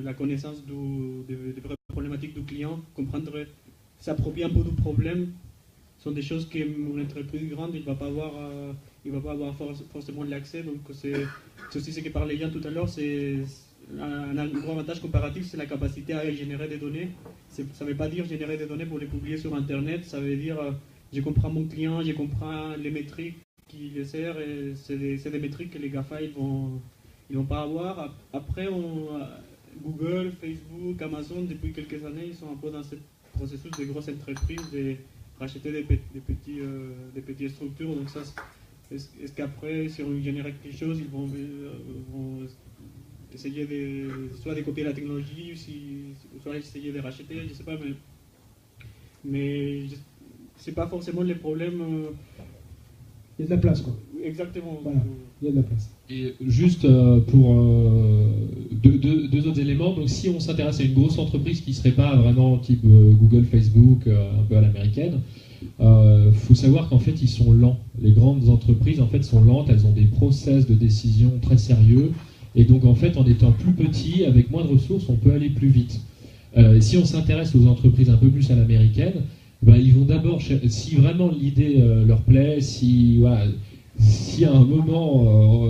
la connaissance des vraies problématiques du client, comprendre, s'approprier un peu du problème, sont des choses qu'une entreprise grande, il ne va pas avoir forcément l'accès. Donc c'est aussi ce que parlait Yann tout à l'heure, c'est un gros avantage comparatif, c'est la capacité à générer des données. Ça ne veut pas dire générer des données pour les publier sur Internet, ça veut dire je comprends mon client, je comprends les métriques qui les servent, et c'est des métriques que les GAFA ils vont pas avoir. Après, Google, Facebook, Amazon, depuis quelques années, ils sont un peu dans ce processus de grosses entreprises de racheter des petites structures. Donc ça, est-ce qu'après, si on génère quelque chose, ils vont essayer soit de copier la technologie, soit essayer de racheter, je ne sais pas, mais c'est pas forcément les problèmes. Il y a de la place, quoi. Exactement. Voilà, il y a de la place. Et juste pour deux autres éléments, donc si on s'intéresse à une grosse entreprise qui ne serait pas vraiment type Google, Facebook, un peu à l'américaine, faut savoir qu'en fait ils sont lents. Les grandes entreprises en fait sont lentes, elles ont des process de décision très sérieux, et donc en fait en étant plus petit, avec moins de ressources, on peut aller plus vite. Si on s'intéresse aux entreprises un peu plus à l'américaine, ben, ils vont d'abord, si vraiment l'idée leur plaît, si à un moment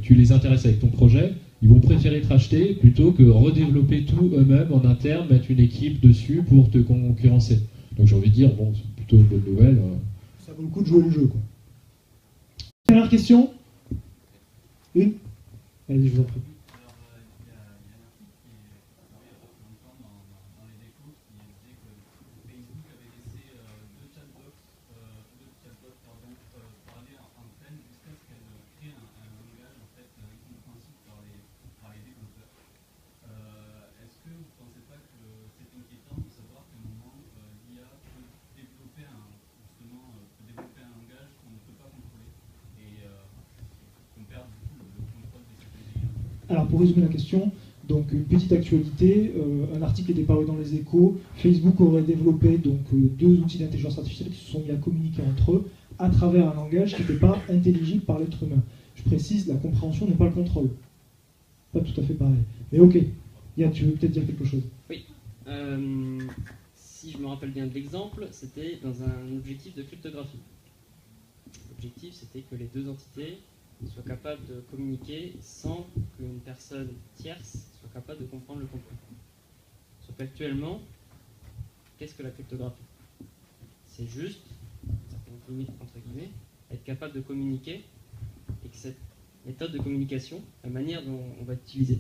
tu les intéresses avec ton projet, ils vont préférer te racheter plutôt que redévelopper tout eux-mêmes en interne, mettre une équipe dessus pour te concurrencer. Donc j'ai envie de dire, bon, c'est plutôt une bonne nouvelle. Ça vaut le coup de jouer le jeu, quoi. Dernière question. Une. Allez, je vous en prie. Alors, pour résumer la question, Donc une petite actualité, un article était paru dans les Échos, Facebook aurait développé donc, 2 outils d'intelligence artificielle qui se sont mis à communiquer entre eux à travers un langage qui n'était pas intelligible par l'être humain. Je précise, la compréhension n'est pas le contrôle. Pas tout à fait pareil. Mais ok, Yann, tu veux peut-être dire quelque chose? Oui. Si je me rappelle bien de l'exemple, c'était dans un objectif de cryptographie. L'objectif, c'était que les 2 entités soient capables de communiquer sans qu'une personne tierce soit capable de comprendre le contenu. Sauf qu'actuellement, qu'est-ce que la cryptographie? C'est juste, certaines limites entre guillemets, être capable de communiquer et que cette méthode de communication, la manière dont on va utiliser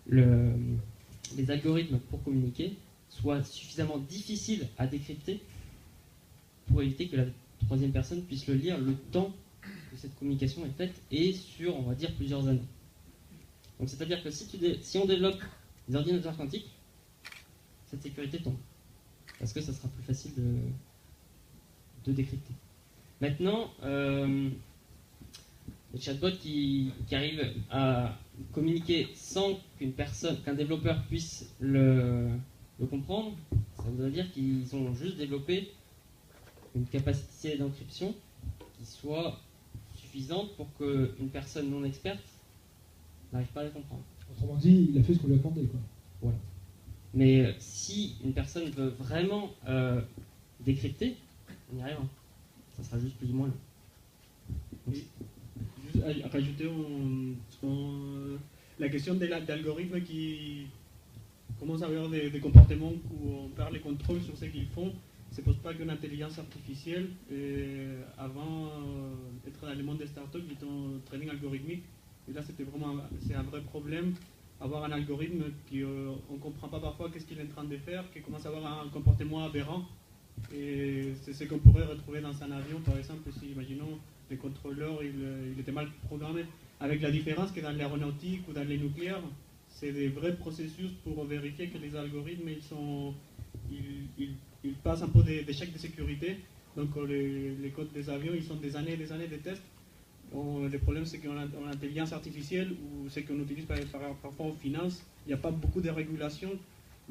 les algorithmes pour communiquer, soit suffisamment difficile à décrypter pour éviter que la 3e personne puisse le lire le temps que cette communication est faite et sur, on va dire, plusieurs années. Donc c'est-à-dire que si on développe des ordinateurs quantiques, cette sécurité tombe. Parce que ça sera plus facile de décrypter. Maintenant, les chatbots qui arrivent à communiquer sans qu'un développeur puisse le comprendre, ça voudrait dire qu'ils ont juste développé une capacité d'encryption qui soit suffisante pour qu'une personne non experte n'arrive pas à les comprendre. Autrement dit, il a fait ce qu'on lui a demandé, quoi. Voilà. Mais si une personne veut vraiment décrypter, on y arrivera. Ça sera juste plus ou moins long. Donc, juste à rajouter la question de l'algorithme qui commence à avoir des comportements où on perd les contrôles sur ce qu'ils font. Ça ne pose pas qu'une intelligence artificielle. Avant d'être dans le monde des startups, j'étais en training algorithmique. Et là, c'est un vrai problème. Avoir un algorithme qu'on ne comprend pas parfois qu'est-ce qu'il est en train de faire, qui commence à avoir un comportement aberrant. Et c'est ce qu'on pourrait retrouver dans un avion, par exemple, si, imaginons, le contrôleur il était mal programmé. Avec la différence que dans l'aéronautique ou dans les nucléaires, c'est des vrais processus pour vérifier que les algorithmes ils passent un peu des checks de sécurité. Donc les codes des avions, ils sont des années et des années de tests. Le problème, c'est qu'en intelligence artificielle, ou ce qu'on utilise parfois en finance, il n'y a pas beaucoup de régulation.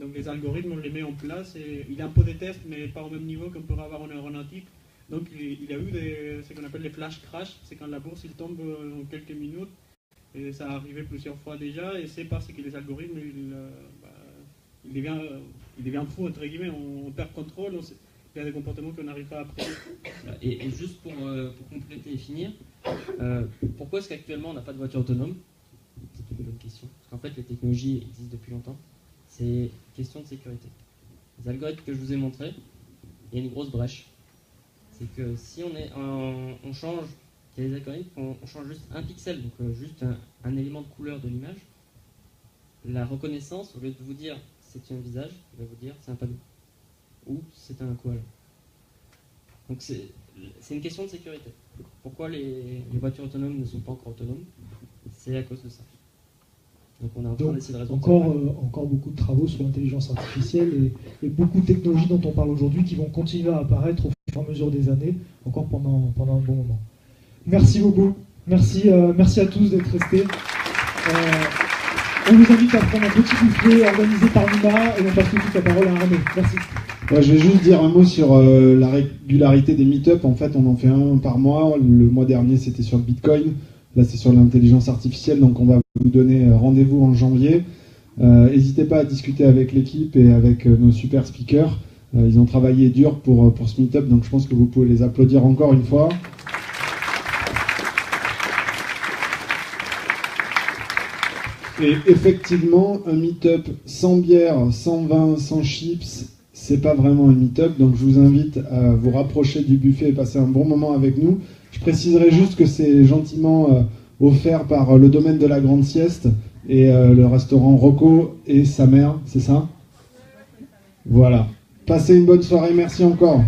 Donc les algorithmes, on les met en place. Et il y a un peu de tests, mais pas au même niveau qu'on pourrait avoir en aéronautique. Donc il y a eu ce qu'on appelle les flash crash. C'est quand la bourse il tombe en quelques minutes. Et ça a arrivé plusieurs fois déjà. Et c'est parce que les algorithmes, il devient fou, entre guillemets. On perd contrôle. Il y a des comportements qu'on n'arrive pas à prévoir. Et juste pour compléter et finir, pourquoi est-ce qu'actuellement on n'a pas de voiture autonome? C'est une bonne question. Parce qu'en fait, les technologies existent depuis longtemps. C'est question de sécurité. Les algorithmes que je vous ai montrés, il y a une grosse brèche. C'est que si on change, il y a des algorithmes, on change juste un pixel, donc juste un élément de couleur de l'image, la reconnaissance, au lieu de vous dire c'est un visage, il va vous dire c'est un panneau. Ou c'est un koala. Donc c'est une question de sécurité. Pourquoi les voitures autonomes ne sont pas encore autonomes? C'est à cause de ça. Donc on est en train d'essayer de résoudre encore beaucoup de travaux sur l'intelligence artificielle et beaucoup de technologies dont on parle aujourd'hui qui vont continuer à apparaître au fur et à mesure des années, encore pendant un bon moment. Merci beaucoup. Merci à tous d'être restés. On vous invite à prendre un petit buffet organisé par Numa et on passe tout de suite la parole à Arnaud. Merci. Ouais, je vais juste dire un mot sur la régularité des meet-up. En fait, on en fait un par mois. Le mois dernier, c'était sur le Bitcoin. Là, c'est sur l'intelligence artificielle. Donc, on va vous donner rendez-vous en janvier. N'hésitez pas à discuter avec l'équipe et avec nos super speakers. Ils ont travaillé dur pour ce meet-up. Donc, je pense que vous pouvez les applaudir encore une fois. Et effectivement, un meet-up sans bière, sans vin, sans chips, c'est pas vraiment un meet-up. Donc je vous invite à vous rapprocher du buffet et passer un bon moment avec nous. Je préciserai juste que c'est gentiment offert par le domaine de la Grande Sieste et le restaurant Rocco et sa mère, c'est ça? Voilà. Passez une bonne soirée, merci encore.